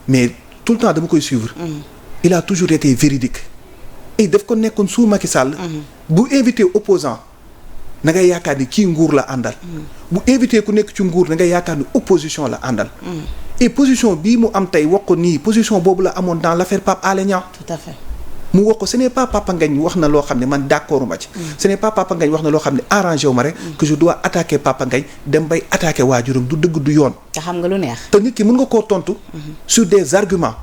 mais tout le temps dama koy suivre il a toujours été véridique et daf ko nekkoon sous Macky Sall bu invité opposant na ngay yaakaar ni kii nguur la àndal bu invité ku nekk ci nguur na ngay yaakaar ni opposition la àndal et position bii mu am tey wax ko nii position boobu la amoon dans l'affaire Pape Alé Niang tout à fait mu wax ko ce n'est pas Papa Ngagne wax na loo xam ne man d'accord ma ci ce n'est pas Papa Ngagne wax na loo xam ne arrangé wu ma rek que je dois attaquer Papa Ngagne dem bay attaquer waajuram du dëgg du yoon te xam nga lu neex te nit ki mën nga koo tontu sur des arguments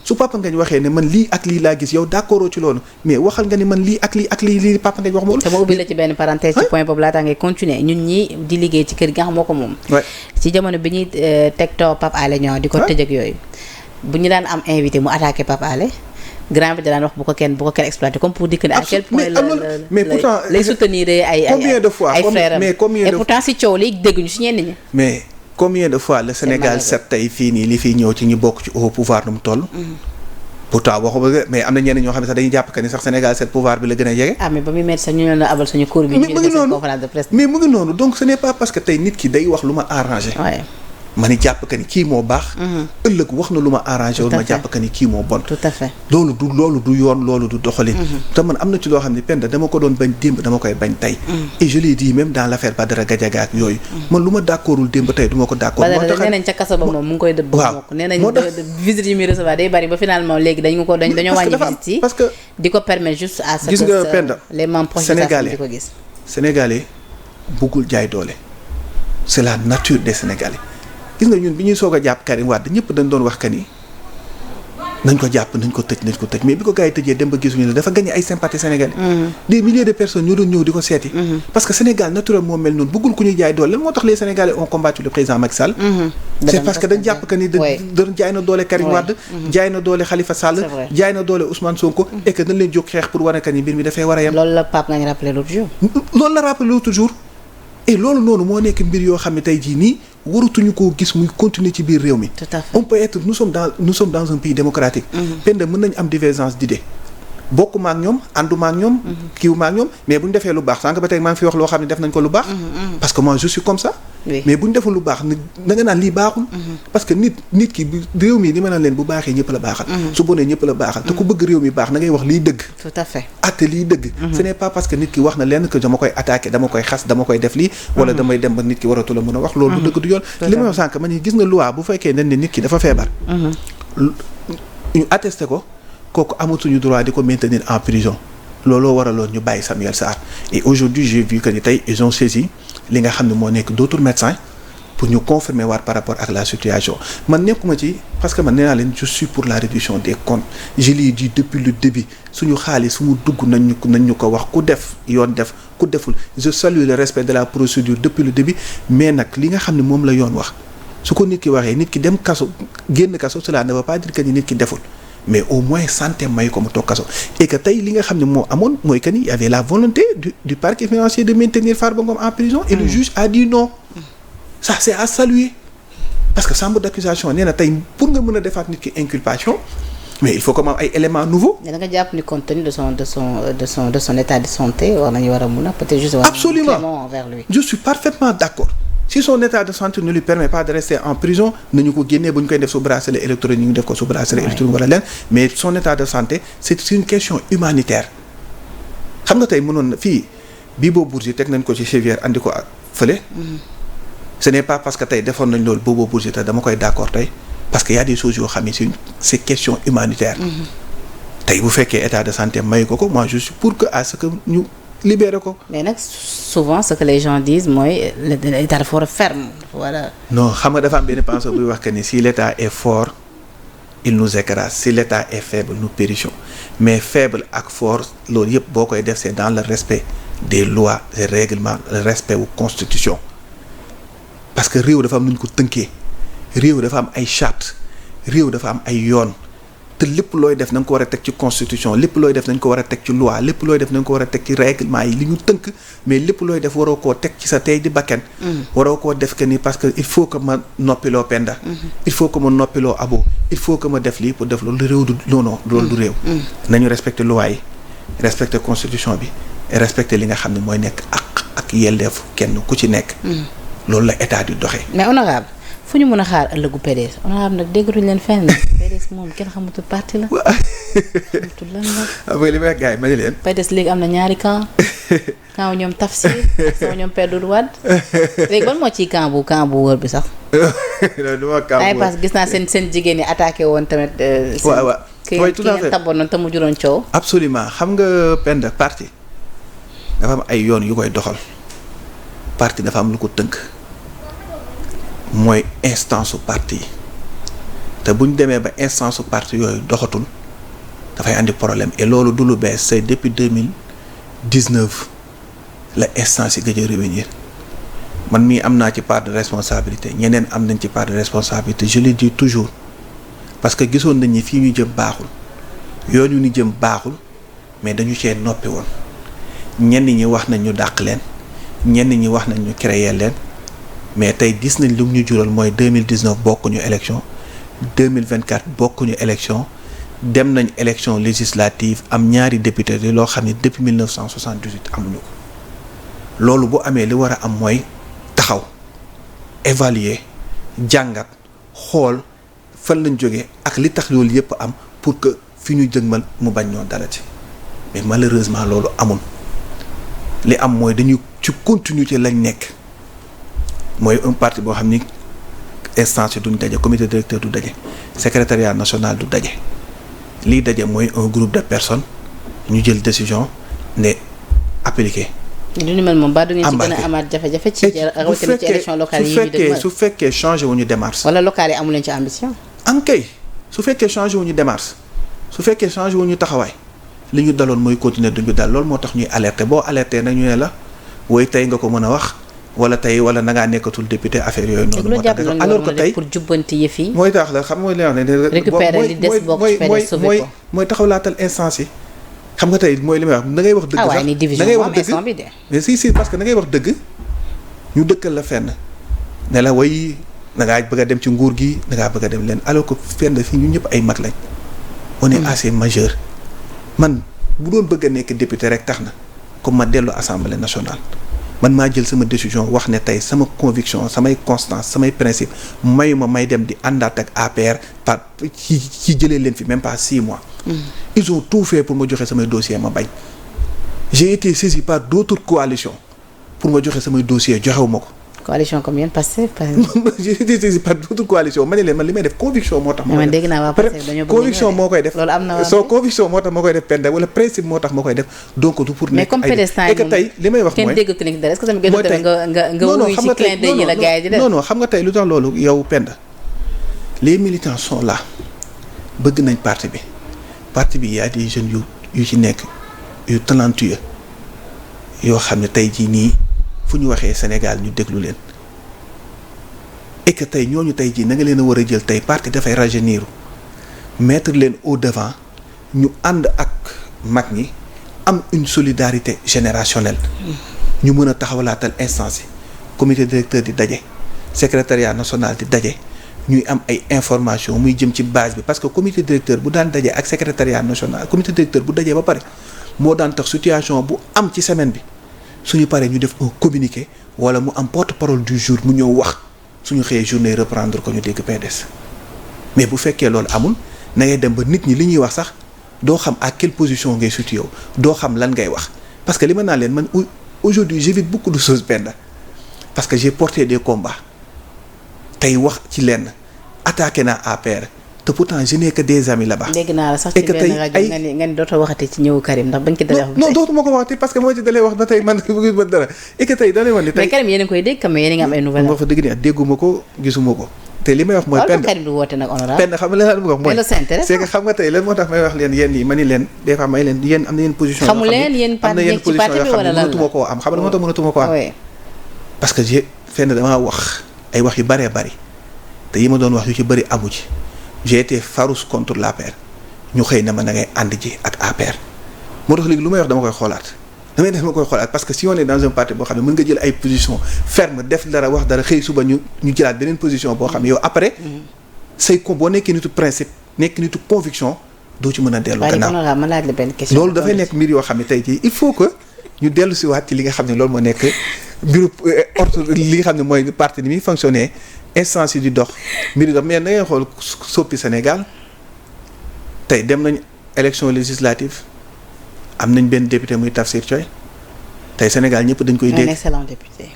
su Papa Ngagne waxee ne man lii ak lii laa gis yow d'accordoo ci loolu mais waxal nga ni man lii ak lii ak lii Papa Ngagne wax ma te ma ubbi la ci benn parenthèse ci point boobu laataa ngay continuer ñun ñi di liggéey ci kër gi nga xam moo ko moom ci jamono bi ñuy teg too Pape Alé Niang di ko tëj ak yooyu bu ñu daan am invité mu attaqué Pape Alé grand bi daan wax bu ko kenn exploité comme pour dire que à quel point mais pourtant lay soutenir ay combien de fois ay frères mais combien de et pourtant si coow li dégg ñu si ñenn ñi mais combien de fois le Sénégal set tey fii nii li fiy ñëw ci ñu bokk ci au pouvoir nu mu toll pourtant waxuma mais am na ñenn ñoo xam ne sax dañuy jàpp que ni sax Sénégal set pouvoir bi la gën a jege mais ba muy metti sax ñu ñoo abal suñu cours bi ñu def conférence de presse mais mu ngi noonu donc ce n'est pas parce que tey nit ki day wax lu ma arrangé ma ni jàpp que ni kii moo baax ëllëg wax na lu ma arrangé wul ma jàpp que ni kii moo bon tout à fait loolu du yoon loolu du doxalin te man am na ci loo xam ne Penda dama ko doon bañ démb dama koy bañ tey et je l'ai dit même dans l'affaire Badara Gadiaga ak yooyu man lu ma d'accordul démb tey du ma ko d'accord moo tax nee nañ ca kaso ba moom mu ngi koy dëbb waaw nee nañ visite yi muy recevoir day bari ba finalement léegi dañoo wàññi visite yi parce que di ko permettre juste à ce gis nga Penda les membres proches di ko gis Sénégalais buggul jaay doole c'est la nature des Sénégalais gis nga ñun bi ñuy soog a jàpp Karim Wade ñëpp dañ doon wax que ni nañ ko jàpp nañ ko tëj mais bi ko gars yi tëjee dem ba gisuñu ne dafa gagné ay sympathie sénégalais des milliers de personnes ñoo doon ñëw di ko seeti parce que Sénégal naturel moo mel noonu bëggul ku ñuy jaay doole lan moo tax les Sénégalais ont combattu le président Macky Sall c'est parce que dañ jàpp que ni dañ jaay na doole Karim Wade jaay na doole Khalifa Sall jaay na doole Ousmane Sonko et que dañ leen jóg xeex pour wane que ni mbir mi dafay war a yem loolu la Pape Ngagne rappelé l'autre jour loolu la rappelé l'autre jour et loolu noonu moo nekk mbir yoo xam ne tey jii nii waratuñu koo gis muy continuer ci biir réew mi. tout à fait. on peut être nous sommes dans un pays démocratique. Penda mën nañ am divergence d'idées bokkuma ak ñoom ànduma ak ñoom. kiiwuma ak ñoom mais bu ñu defee lu baax sànq ba tey maa ngi fi wax loo xam ne def nañ ko lu baax. parce que moi je suis comme ça. Oui. mais bu ñu deful lu baax da nga naan lii baaxul. parce que nit ki réew mi li ma naan leen bu baaxee ñëpp la baaxal. su bonee ñëpp la baaxal. te ku bëgg réew mi baax na ngay wax liy dëgg. tout à fait. atte liy dëgg. ce n'est pas parce que nit ki wax na lenn que dama koy attaquer dama koy xas dama koy def lii. wala damay dem ba nit ki waratu la mën a wax. loolu du dëgg du yoon. li ma wax sànq ma ni gis nga loi bu fekkee dañ ne nit ki dafa feebar. ñu attesté ko kooku amatuñu droit di ko maintenir en prison. looloo waraloon ñu bàyyi Samuel Sarr et aujourd'hui j'ai vu que ni tey ils ont saisi li nga xam ne moo nekk d'autres médecins pour ñu confirmer waat par rapport ak la situation man nekkuma ci parce que man nee naa leen je suis pour la réduction des comptes je l'ai dit depuis le début suñu xaalis fu mu dugg nañ ñu ko wax ku def yoon def ku deful je salue le respect de la procédure depuis le début mais nag li nga xam ne moom la yoon wax su ko nit ki waxee nit ki dem kaso génn kaso cela ne veut pas dire que ni nit ki deful mais au moins santé may ko mu toog kaso et que tey li nga xam ne moo amoon mooy que ni y avait la volonté du parquet financier de maintenir Farba Ngom en prison et le juge a dit non ça c'est à saluer parce que chambre d'accusation nee na tey pour nga mën a defaat nit ki inculpation mais il faut que mu am ay éléments nouveaux. da nga jàpp ni compte tenu de son état de santé war nañu war a mun a peut-être juste. absolument clément envers lui. je suis parfaitement d'accord. si son état de santé ne lui permet pas de rester en prison nañu ko génnee bu ñu koy def sous bracelet électronique ñu def ko sous bracelet électronique wala leen mais son état de santé c'est une question humanitaire xam nga tey mënoon na fii Bibo Bourgi teg nañ ko ci Chevière andi ko fële ce n'est pas parce que tey defoon nañ loolu Bibo Bourgi te dama koy d'accord tey parce que y a des choses yoo xam ne c'est question humanitaire tey bu fekkee état de santé may ko moi je suis pour que à ce que ñu libéré ko. mais nag souvent ce que les gens disent mooy l'état dafa war a ferme voilà. non xam nga dafa am benn penseur buy wax que ni si l'état est fort il nous écrase si l'état est faible nous périssons mais faible ak fort loolu yëpp boo koy def c'est dans le respect des lois des règlements le respect wu constitution parce que réew dafa am nu ñu ko tënkee réew dafa am ay charte réew dafa am ay yoon. te lépp looy def na nga ko war a teg ci constitution lépp looy def nañ ko war a teg ci loi lépp looy def nañ ko war a teg ci règlement yi li ñu tënk mais lépp looy def waroo koo teg ci sa tey di bakken waroo koo def que ni parce que il faut que ma noppiloo Penda il faut que ma noppiloo Abo il faut que ma def lii pour def loolu réew du non loolu du réew nañu respecter loi yi respecter constitution bi et respecter li nga xam ne mooy nekk ak yelleefu kenn ku ci nekk loolu la état di doxee. mais honorable fu ñu mën a xaar ëllëgu PDS honorable nag déggatuñ leen fenn PDS moom kenn xamatul parti la. xamatul lan la. xam nga li may gars yi ma ne leen. PDS léegi am na ñaari camp. camp ñoom Tafsir ak sama ñoom Pedro Wade léegi ban moo ciy camp bu wër bi sax. non du ma camp bu wër parce que gis naa seen jigéen ñi attaqué woon tamit. waaw waaw mooy tout à fait ki ngeen taboon noonu te mu juróon coow. absolument xam nga Penda parti dafa am ay yoon yu koy doxal parti dafa am lu ko tënk. mooy instance su parti yi te bu ñu demee ba instance su parti yooyu doxatul dafay andi problème et loolu du lu bees c'est depuis 2019 la instance yi gëj a revenir man mii am naa ci part de responsabilité ñeneen am nañ ci part de responsabilité je le dis toujours parce que gisoon nañ ni fii ñu jëm baaxul yoon yu ñu jëm baaxul mais dañu cee noppi woon ñenn ñi wax nañ ñu dàq leen ñenn ñi wax nañ ñu créer leen. mais tey gis nañ lu ñu jural mooy 2019 bokkuñu élection 2024 bokkuñu élection dem nañ élection législative am ñaari député li loo xam ne depuis 1978 amuñu ko loolu bu amee li war a am mooy taxaw évaluer jàngat xool fan lañ jógee ak li tax loolu yépp am pour que fi ñu jëgmal mu bañ ñoo dala ci mais malheureusement loolu amul li am mooy dañu ci continuité lañ nekk. mooy un parti boo xam ni instance duñ daje comité directeur du daje secrétariat national du daje lii daje mooy un groupe de personnes ñu jël décision ne appliqué. du ñu mel moom ba du ngeen ci gën a amaat jafe-jafe. ci rawatina ci élection locale yi ñu déglu su fekkee changé wu ñu démarche. wala locale yi amu leen ci ambition. am kay su fekkee changé wu ñu démarche su fekkee changé wu ñu taxawaay li ñu daloon mooy continuer duñu dal loolu moo tax ñuy alerter boo alerter nag ñu ne la woy tey nga ko mën a wax. wala tey wala na ngaa nekkatul député affaire yooyu noonu. moo tax alors que tey pour jubbanti yëf yi. mooy tax la xam mooy li wax ne. récupérer li des bokk ci PDS sauver ko mooy taxawlaatal instance yi. xam nga tey mooy li may wax da ngay wax dëgg sax waaye ni division da ngay wax moom instant bi de. mais si parce que da ngay wax dëgg ñu dëkkal la fenn ne la way da ngaa bëgg a dem ci nguur gi da ngaa bëgg a dem leen alors que Penda fii ñun ñëpp ay mag lañ. on est assez majeur. man bu doon bëgg a nekk député rek tax na comme ma dellu assemblée nationale man maa jël sama décision wax ne tey sama conviction samay constance samay principe mayuma may dem di àndaat ak APR par ci jëlee leen fi même pas 6 mois. ils ont tout fait pour ma joxe samay dossier ma bañ. j'ai été saisi par d'autres coalitions pour ma joxe samay dossier joxewuma ko. coalition comme yéen Pastef par exemple. j'ai été saisi par d'autres coalitions ma ne leen man li may def conviction moo tax. man dégg naa waa Pastef dañoo bëgg conviction moo koy def. loolu am na soo conviction moo tax ma koy def Penda wala principe moo tax ma koy def donc du pour. mais comme pédestin yi et que tey li may wax mooy kenn déggatu nekk dara est-ce que tamit gën a nga wuyu ci clin d'œil yi la gars yi di def. non xam nga tey lu tax loolu yow Penda les militants sont là bëgg nañ parti bi y a des jeunes yu ci nekk yu talentueux yoo xam ne tey jii nii fu ñu waxee Sénégal ñu déglu leen et que tey ñooñu tey jii na nga leen a war a jël tey parti dafay rajeunir mettre leen au devant ñu ànd ak mag ñi am une solidarité générationnelle ñu mën a taxawalaatal instance yi comité directeur di daje secrétariat national di daje ñuy am ay information muy jëm ci base bi parce que comité directeur bu daan daje ak secrétariat national comité directeur bu dajee ba pare moo daan tax situation bu am ci semaine bi suñu paree ñu def un communiqué wala mu am porte-parole du jour mu ñëw wax suñu xëyee journée reprendre ko ñu dégg PDS mais bu fekkee loolu amul na ngay dem ba nit ñi li ñuy wax sax doo xam à quelle position ngay situé yow doo xam lan ngay wax parce que li ma naan leen man aujourd'hui j'évite beaucoup de choses Penda parce que j'ai porté des combats tey wax ci lenn attaqué naa APR te pourtant je n'ai que des amis là-bas. dégg naa la sax ci benn rajo nga ni dootoo waxati ci ñëwu Karim ndax bañ ci dalee wax. non dootuma ko waxati parce que moo ci dalee wax ba tey man bëgg ma dara et que tey dalee wax ni tey. mais Karim yéen a ngi koy dégg comme yéen a ngi am ay nouvelles. wax fa dëgg ne dégguma ko gisuma ko te li may wax mooy. Penda Karim du woote nag honorable. Penda xam nga lan la bëgg wax mooy. c'est que xam nga tey lan moo tax may wax leen yéen yi ma ni leen des fois may leen yéen am na yenn position. xamu leen yéen parti nekk ci parti bi wala lan la mënatuma koo am xam nga moo tax mënatuma koo am. parce que j'ai Penda damaa wax ay wax yu bëree bëri te yi ma doon wax yu ci bëri amu ci j'ai été farouche contre l'APR ñu xëy na ma na ngay ànd ji ak APR moo tax léegi lu may wax dama koy xoolaat parce que si on est dans un parti boo xam ne mën nga jël ay position ferme def dara wax dara xëy suba ñu jëlaat beneen position boo xam ne yow après say ko boo nekkee nitu principe nekk nitu conviction doo ci mën a dellu gannaaw ma laaj la benn question loolu dafay nekk mbir yoo xam ne tey jii il faut que ñu dellu si waat ci li nga xam ne loolu moo nekk bureau li nga xam ne mooy parti ni muy fonctionner instance yi di dox mbir di dox mais da ngay xool soppi Sénégal tey dem nañ élection législative am nañ benn député muy Tafsir Thioye tey Sénégal ñëpp dañ koy dégg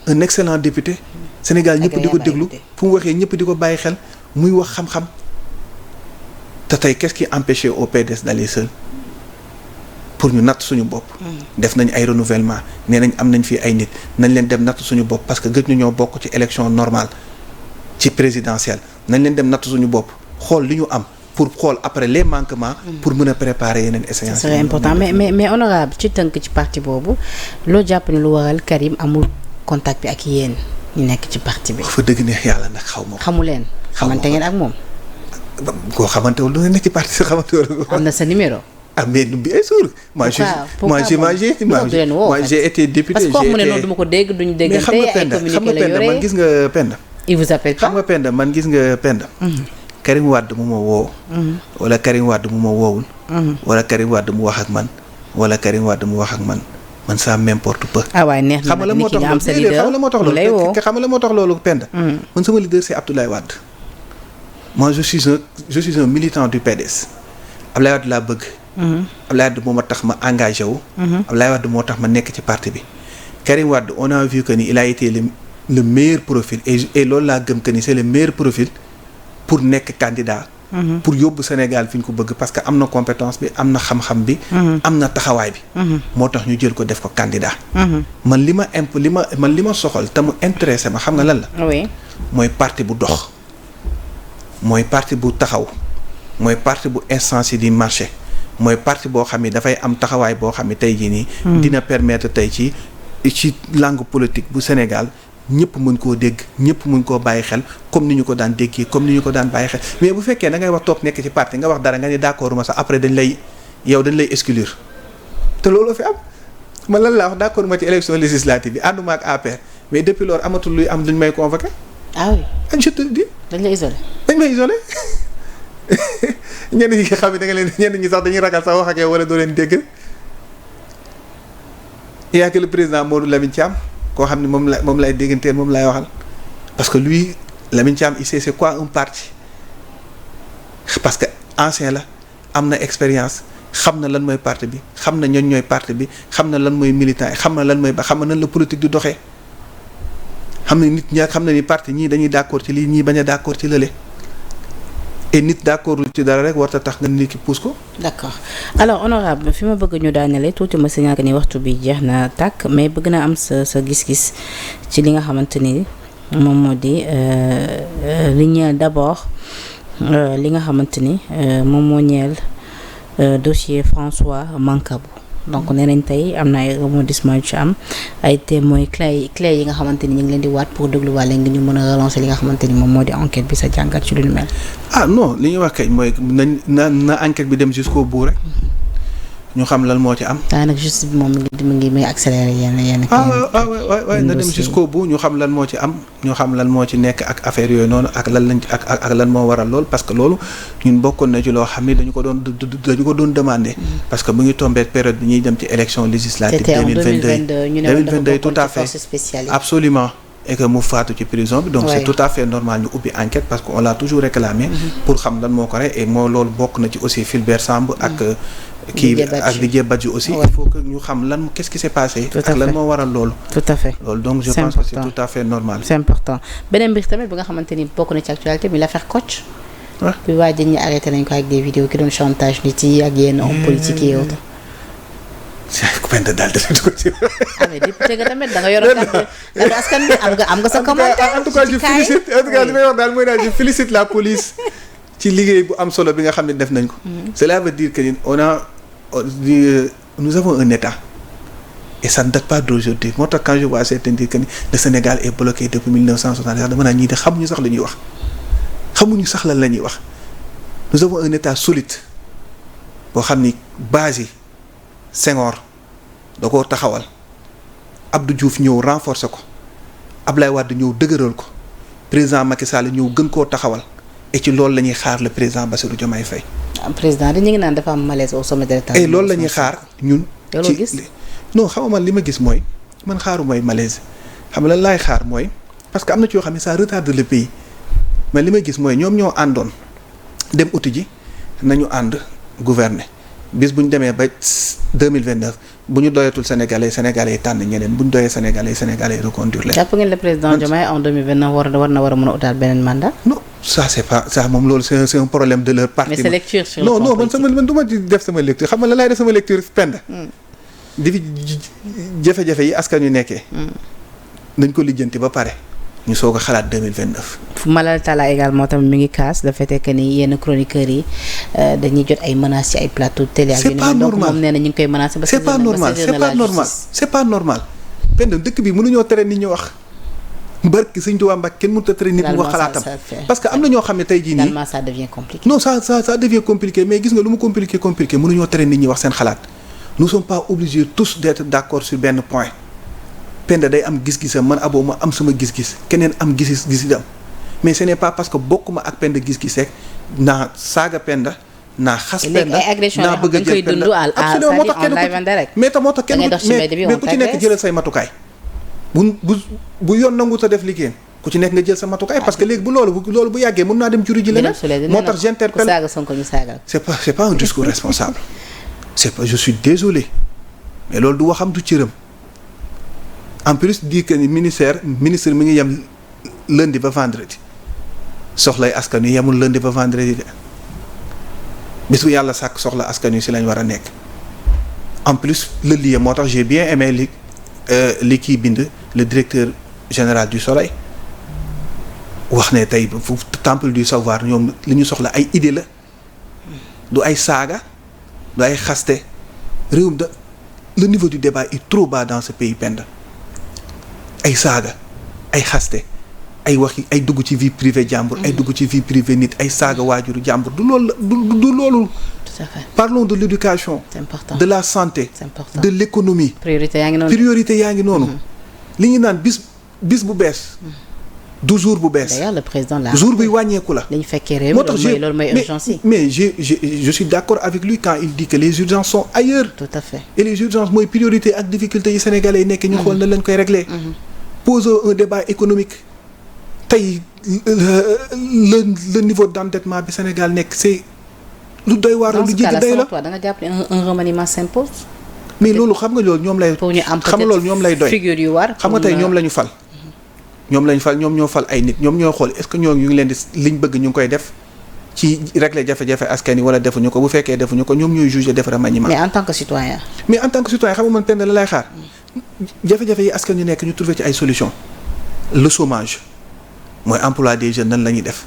un excellent député Sénégal ñëpp di ko déglu fu mu waxee ñëpp di ko bàyyi xel muy wax xam-xam te tey qu'est-ce qui empêchait au PDS d'aller seul pour ñu natt suñu bopp def nañ ay renouvellement nee nañ am nañ fii ay nit nañ leen dem natt suñu bopp parce que gëj ñu ñoo bokk ci élection normale ci présidentielle nañ leen dem natt suñu bopp xool li ñu am pour xool après les manquements pour mën a préparer yeneen échéances. c'est important mais honorable ci tënk ci parti boobu loo jàpp ne lu waral Karim amul contact bi ak yéen ñu nekk ci parti bi. fa dëgg neex yàlla nag xaw ma ko. xamu leen xamante ngeen ak moom. koo xamantewul lu nekk ci parti si xamantewul. am na sa numéro. ah mais bien sûr. moi j'ai été député. parce que kooku mu ne noonu duma ko dégg duñu déggante ay communiqué la yore man gis nga Penda. il vous appelle pas xam nga Penda man gis nga Penda. Karim Wade mu ma woo. wala Karim Wade mu ma woowul. wala Karim Wade mu wax ak man. wala Karim Wade mu wax ak man ça m'importe peu. ah waay neex na nit ki nga am sa leader xam nga la moo tax loolu Penda. man sama leader c'est Abdoulaye Wade. moi je suis un militant du PDS. Abdoulaye Wade laa bëgg. Abdoulaye Wade moo ma tax ma engagé wu. Abdoulaye Wade moo tax ma nekk ci parti bi. Karim Wade on a vu que ni il a été le meilleur profil et loolu laa gëm que ni c'est le meilleur profil pour nekk candidat. pour yóbbu Sénégal fi ñu ko bëgg parce que am na compétence bi am na xam-xam bi. am na taxawaay bi. moo tax ñu jël ko def ko candidat. man li ma soxal te mu intéressé ma xam nga lan la. oui mooy parti bu dox. mooy parti bu taxaw. mooy parti bu instance yi di marché. mooy parti boo xam ne dafay am taxawaay boo xam ne tey jii nii. dina permettre tey ci langue politique bu Sénégal. ñëpp mën koo dégg ñëpp mën koo bàyyi xel comme ni ñu ko daan déggee comme ni ñu ko daan bàyyi xel mais bu fekkee da ngay wax toog nekk ci parti nga wax dara nga ni d'accord ma sax après dañ lay exclure te loolu fi am man lan laa wax d'accord ma ci élection législative bi ànduma ak APR mais depuis loolu amatul luy am luñ may convoqué ah oui je te dis. dañ la isolé. dañ may isolé ñenn ñi nga xam ne da nga leen ñenn ñi sax dañuy ragal sax wax ak yow wala doo leen dégg. Il y a que le président Modou Lamine Thiam koo xam ne moom lay dégganteel moom lay waxal parce que lui Lamine Thiam il sait c'est quoi un parti parce que ancien la am na expérience xam na lan mooy parti bi xam na ñooñ ñooy parti bi xam na lan mooy militant yi xam na lan mooy ba xam na nan la politique di doxee xam na nit ñaa xam na ni parti ñii dañuy d'accord ci lii ñii bañ a d'accord ci lële et nit d'accordul ci dara rek warta tax nga nit ki pousse ko. d'accord alors honorable fi ma bëgg ñu daanale tuuti ma signal que ni waxtu bi jeex na tàkk mais bëgg na am sa gis-gis ci li nga xamante ni moom moo di li ñeel d'abord li nga xamante ni moom moo ñeel dossier François Mancabou donc nee nañ tey am na ay rebondissement yu ci am ay témoins clés yi nga xamante ni ñu ngi leen di waat pour dégluwaale ngi ñu mën a relancer li nga xamante ni moom moo di enquête bi sa jàngat ci lu ñu mel. ah non li ñuy wax kay mooy na enquête bi dem jusqu'au bout rek ñu xam lan moo ci am. waaye nag justice bi moom mi ngi accéléré yenn. waaw na dem jusqu'au bout ñu xam lan moo ci am ñu xam lan moo ci nekk ak affaire yooyu noonu ak lan lañ ak lan moo waral lool parce que loolu ñun bokkoon na ci loo xam ni dañu ko doon demander. parce que mu ngi tombé période bi ñuy dem ci élection législative. 2022 ñu ne 2022 tout à fait absolument et que mu faatu ci prison bi donc c'est tout à fait normal ñu ubbi enquête parce que on l'a toujours réclamé. pour xam lan moo ko rey et moo loolu bokk na ci aussi Fulbert Sambou ak. kii ak Didier Badji aussi il faut que ñu xam lan qu'est-ce qui s'est passé ak lan moo waral loolu tout à fait loolu donc je pense que c'est tout à fait normal c'est important beneen mbir tamit bi nga xamante ni bokk na ci actualité bi l'affaire Kocc bi waa jën ñi arrêté nañ ko ak des vidéos ki doon chantage nit yi ak yenn hommes politiques yi autres Penda daal def ko ci mais député nga tamit da nga yoroon kàddu askan bi am nga sa commentaire en tout cas je félicite en tout cas li may wax daal mooy daal je félicite la police ci liggéey bu am solo bi nga xam ne def nañ ko cela veut dire que nous avons un État et ça ne date pas d'aujourd'hui moo tax quand je vois certains dire que le Sénégal est bloqué depuis 1960 sax dama naa ñii de xamuñu sax la ñuy wax xamuñu sax lan la ñuy wax nous avons un État solide boo xam ni base yi Senghor da koo taxawal Abdou Diouf ñëw renforcer ko Ablaye Wade ñëw dëgëral ko président Macky Sall ñëw gën koo taxawal et ci loolu la ñuy xaar le président Bassirou Diomaye Faye. président dañu ngi naan dafa am malaise au sommet de l'État. et loolu la ñuy xaar ñun. ci non xam nga man li ma gis mooy man xaaru mooy malaise xam nga lan laay xaar mooy parce que am na ci yoo xam ne ça retarde le pays mais li ma gis mooy ñoom ñoo àndoon dem uti ji nañu ànd gouverner bis bu ñu demee ba 2029 bu ñu doyatul sénégalais yi tànn ñeneen bu ñu doyee sénégalais yi reconduire leen. jàpp ngeen le président Diomaye en 2029 war na war a mën a utaat beneen mandat. non ça c'est pas ça moom loolu c'est un problème de leur parti. mais sa lecture sur le non non man du ma ci def sama lecture xam nga la laay def sama lecture Penda. di fi jafe-jafe yi askan yu nekkee. nañ ko lijjanti ba pare ñu soog a xalaat 2029. Malal Talla également tamit mi ngi kaas le fait que ni yenn chroniqueurs yi dañuy jot ay menaces ci ay plateaux télé. ak c'est pas normal donc moom nee na ñu ngi koy menacé. ba c'est pas normal Penda dëkk bi mënuñoo tere nit ñi wax. barki Sëñ Tuubaa Mbàkke kenn mënut a tere nit ñi wax xalaatam parce que am na ñoo xam ne tey jii nii ça devient compliqué. non ça devient compliqué mais gis nga lu mu compliqué mënuñoo tere nit ñi wax seen xalaat nous sommes pas obligés tous d'être d'accord sur benn point. Penda day am gis-gisam man Abo ma am sama gis-gis keneen am gis-gisam mais ce n'est pas parce que bokkuma ak Penda gis-gis rek naa saaga Penda naa xas Penda naa bëgg a jël Penda absolument moo tax kenn mais moo tax kenn mais ku ci nekk jëlal say matukaay bu yoon nangu sa def liggéeyam ku ci nekk nga jël sa matukaay parce que léegi bu loolu bu yàggee mën naa dem juri ji leneen moo tax j'interpelle c'est pas un discours responsable je suis désolé mais loolu du waxam du cëram en plus dire que ni ministre mi ngi yem lundi ba vendredi soxlay askan wi yemul lundi ba vendredi de bis bu yàlla sàkk soxla askan wi si lañ war a nekk en plus le lien moo tax j'ai bien aimé li kii bind le directeur général du Soleil wax ne tey fu temple du savoir ñoom li ñu soxla ay idée la du ay saaga du ay xaste réewum da le niveau du débat est trop bas dans ce pays Penda ay saaga ay xaste ay wax ay dugg ci vie privée jàmbur ay dugg ci vie privée nit ay saaga waajuru jàmbur du loolu du loolu. Tout à fait. Parlons de l'éducation. C'est important. De la santé. C'est important. De l'économie. priorité yaa ngi noonu. li ñu naan bis bu bees. du jour bu bees. d'ailleurs le président la jour buy wàññeeku la. li ñu fekkee réew mi loolu mooy urgence yi. mais je suis d'accord avec lui quand il dit que les urgences sont ailleurs. tout à fait. et les urgences mooy priorité ak difficulté yi sénégalais yi nekk ñu xool na lañ koy régler. posons un débat économique. tey le niveau d'endettement bi Sénégal nekk c'est lu doy waar la lu jéggi day la. da nga jàpp ne un remaniement s'impose. mais loolu xam nga loolu ñoom lay. pour ñu am xam nga loolu ñoom lay doy figure yu war. xam nga tey ñoom la ñu fal. ñoom lañ fal ñoom ñoo fal ay nit ñoom ñoo xool est-ce que ñoo ñu ngi leen di liñ bëgg ñu ngi koy def ci régler jafe-jafe askan yi wala defuñu ko bu fekkee defuñu ko ñoom ñooy juger def remaniement. mais en tant que citoyen. xam nga man penn la lay xaar. jafe-jafe yi askan ñu nekk ñu trouver ci ay solutions. le chômage mooy emploi des jeunes nan la ñuy def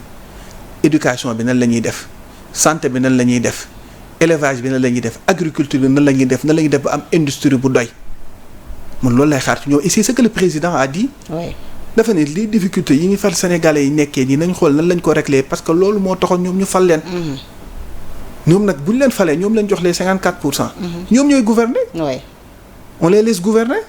éducation bi nan la ñuy def santé bi nan la ñuy def élevage bi nan la ñuy def agriculture bi nan la ñuy def ba am industrie bu doy man loolu lay xaar ci ñoom et c'est ce que le président a dit. oui. dafa ne les difficultés yi ñu fal sénégalais yi nekkee nii nañ xool nan lañ ko régler parce que loolu moo taxoon ñoom ñu fal leen. ñoom nag bu ñu leen falee ñoom lañ jox les 54%. ñoom ñooy gouverner. oui. on les laisse gouverner.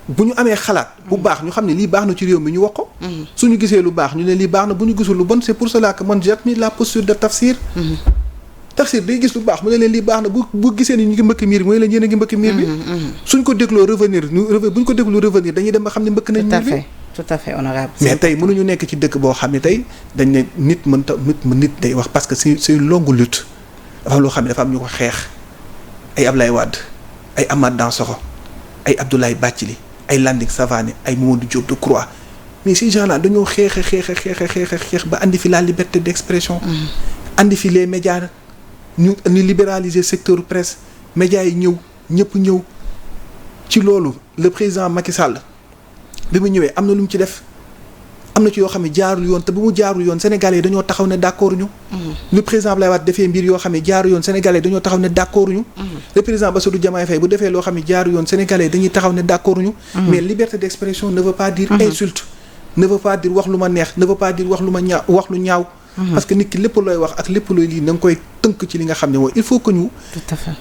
bu ñu amee xalaat. bu baax ñu xam ne lii baax na ci réew mi ñu wax ko. suñu gisee lu baax ñu ne lii baax na bu ñu gisul lu bon c'est pour cela que man j'admire la posture de Tafsir. Tafsir day gis lu baax mu ne leen lii baax na bu gisee ni ñu ngi mbëkk miir bi mu ne leen yéen a ngi mbëkk miir bi. suñ ko dégloo revenir bu ñu ko dégloo revenir dañuy dem ba xam ne mbëkk nañ miir bi. tout à fait honorable. mais tey mënuñu nekk ci dëkk boo xam ne tey dañ ne nit day wax parce que c'est une longue lutte dafa am loo xam ne dafa am ñu ko xeex ay Ablaye Wade ay Amath Dansokho ay Abdoulaye Bathily ay Landing Savané ay Mamadou Diop Decroix mais ces gens là dañoo xeex ba andi fi la liberté d'expression. andi fi les médias ñu libéraliser secteur presse médias yi ñëpp ñëw ci loolu le président Macky Sall bi mu ñëwee am na lu mu ci def am na ci yoo xam ne jaarul yoon te bu mu jaarul yoon sénégalais yi dañoo taxaw ne d'accord ñu. le président Abdoulaye Wade defee mbir yoo xam ne jaarul yoon sénégalais yi dañoo taxaw ne d'accord ñu. le président Bassirou Diomaye Faye bu defee loo xam ne jaarul yoon sénégalais yi dañuy taxaw ne d'accord ñu. mais liberté d'expression ne veut pas dire insulte. ne veut pas dire wax lu ma neex ne veut pas dire wax lu ñaaw. parce que nit ki lépp looy wax ak lépp looy lii na nga koy tënk ci li nga xam ne mooy il faut que ñu. tout à fait.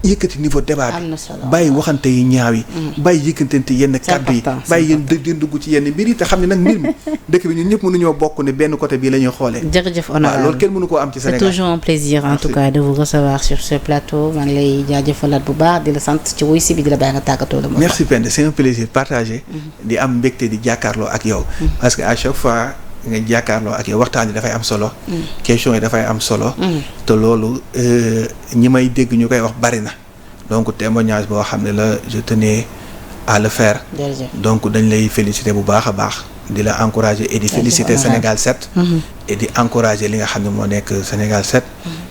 yëkkati niveau débat bi bàyyi waxante yi ñaaw yi. bàyyi yëkkatante yenn kàddu yi bàyyi yéen dugg ci yenn mbir yi te xam ne nag mbir mi dëkk bi ñun ñëpp mënuñoo bokk ne benn côté bii la ñuy xoolee. jërëjëf honorable waaw loolu kenn mënu koo am ci Sénégal. c'est toujours un plaisir en tout cas de vous recevoir sur ce plateau maa ngi lay jaajëfalaat bu baax di la sant ci wuy si bi di la bàyyi nga tàggatoo la. merci Penda c'est un plaisir partagé. di am mbégte di jàkkaarloo ak yow. parce que à chaque fois nga jàkkaarloo ak yow waxtaan yi dafay am solo. question yi dafay am solo. te loolu ñi may dégg ñu koy wax bari na. donc témoignage boo xam ne la je tenais à le faire. donc dañ lay féliciter bu baax a baax. di la encourager et di féliciter Sénégal 7. et di encourager li nga xam ne moo nekk Sénégal 7.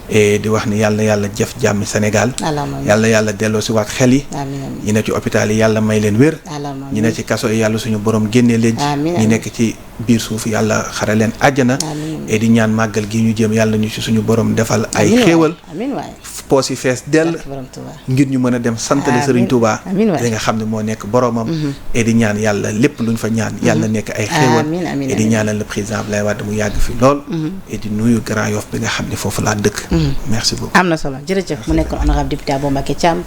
et di wax ni yàlla jëf jàmmi Sénégal. yàlla delloo si waat xel yi. ñi ne ci hôpital yi yàlla may leen wér. ñi ne ci kaso yi yàlla suñu borom génnee leen ci. ñi nekk ci biir suuf yàlla xare leen àjjana. et di ñaan màggal gi ñu jëm yàlla ñu ci suñu borom defal ay xéewal. poos yi fees dell ngir ñu mën a dem santale Serigne Touba li nga xam ne moo nekk boromam. et di ñaan yàlla lépp luñ fa ñaan yàlla nekk ay xéewal. et di ñaanal le président Abdoulaye Wade mu yàgg fi lool. et di nuyu Grand Yoff bi nga xam ne foofu laa dëkk. merci beaucoup am na solo jërëjëf mu nekkoon honorable député Abou Mbacké Thiam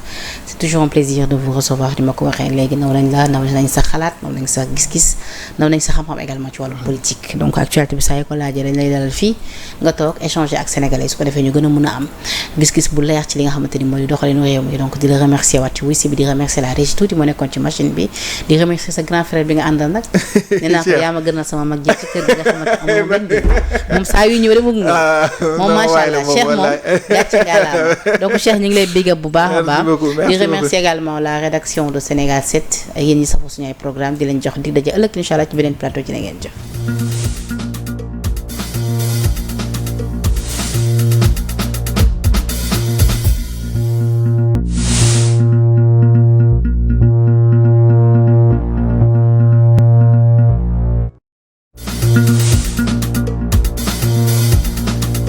c'est toujours un plaisir de vous recevoir di ma ko waxee léegi naw nañ sa xalaat naw nañ sa gis-gis naw nañ sa xam-xam également ci wàllu politique donc actualité bi saa yi ko laajee dañ lay dalal fii nga toog échanger ak sénégalais su ko defee ñu gën a mën a am gis-gis bu leer ci li nga xamante ni mooy doxalinu réew mi donc di la remercier waat ci wuy si bi di remercier la régie tuuti moo nekkoon ci machine bi di remercier sa grand frère bi nga àndal nag nee naa ko yaa ma gënal sama mag ji ci kër gi nga xamante moom saa yu ñëw rek mu moom macha allah Cheikh moom gàcce ngalaama donc Cheikh ñu ngi lay big up bu baax a baax di remercier également la rédaction de Sénégal 7 yéen ñi safoo suñu ay programme di leen jox dig daje ëllëg incha allah ci beneen plateau ci na ngeen jëf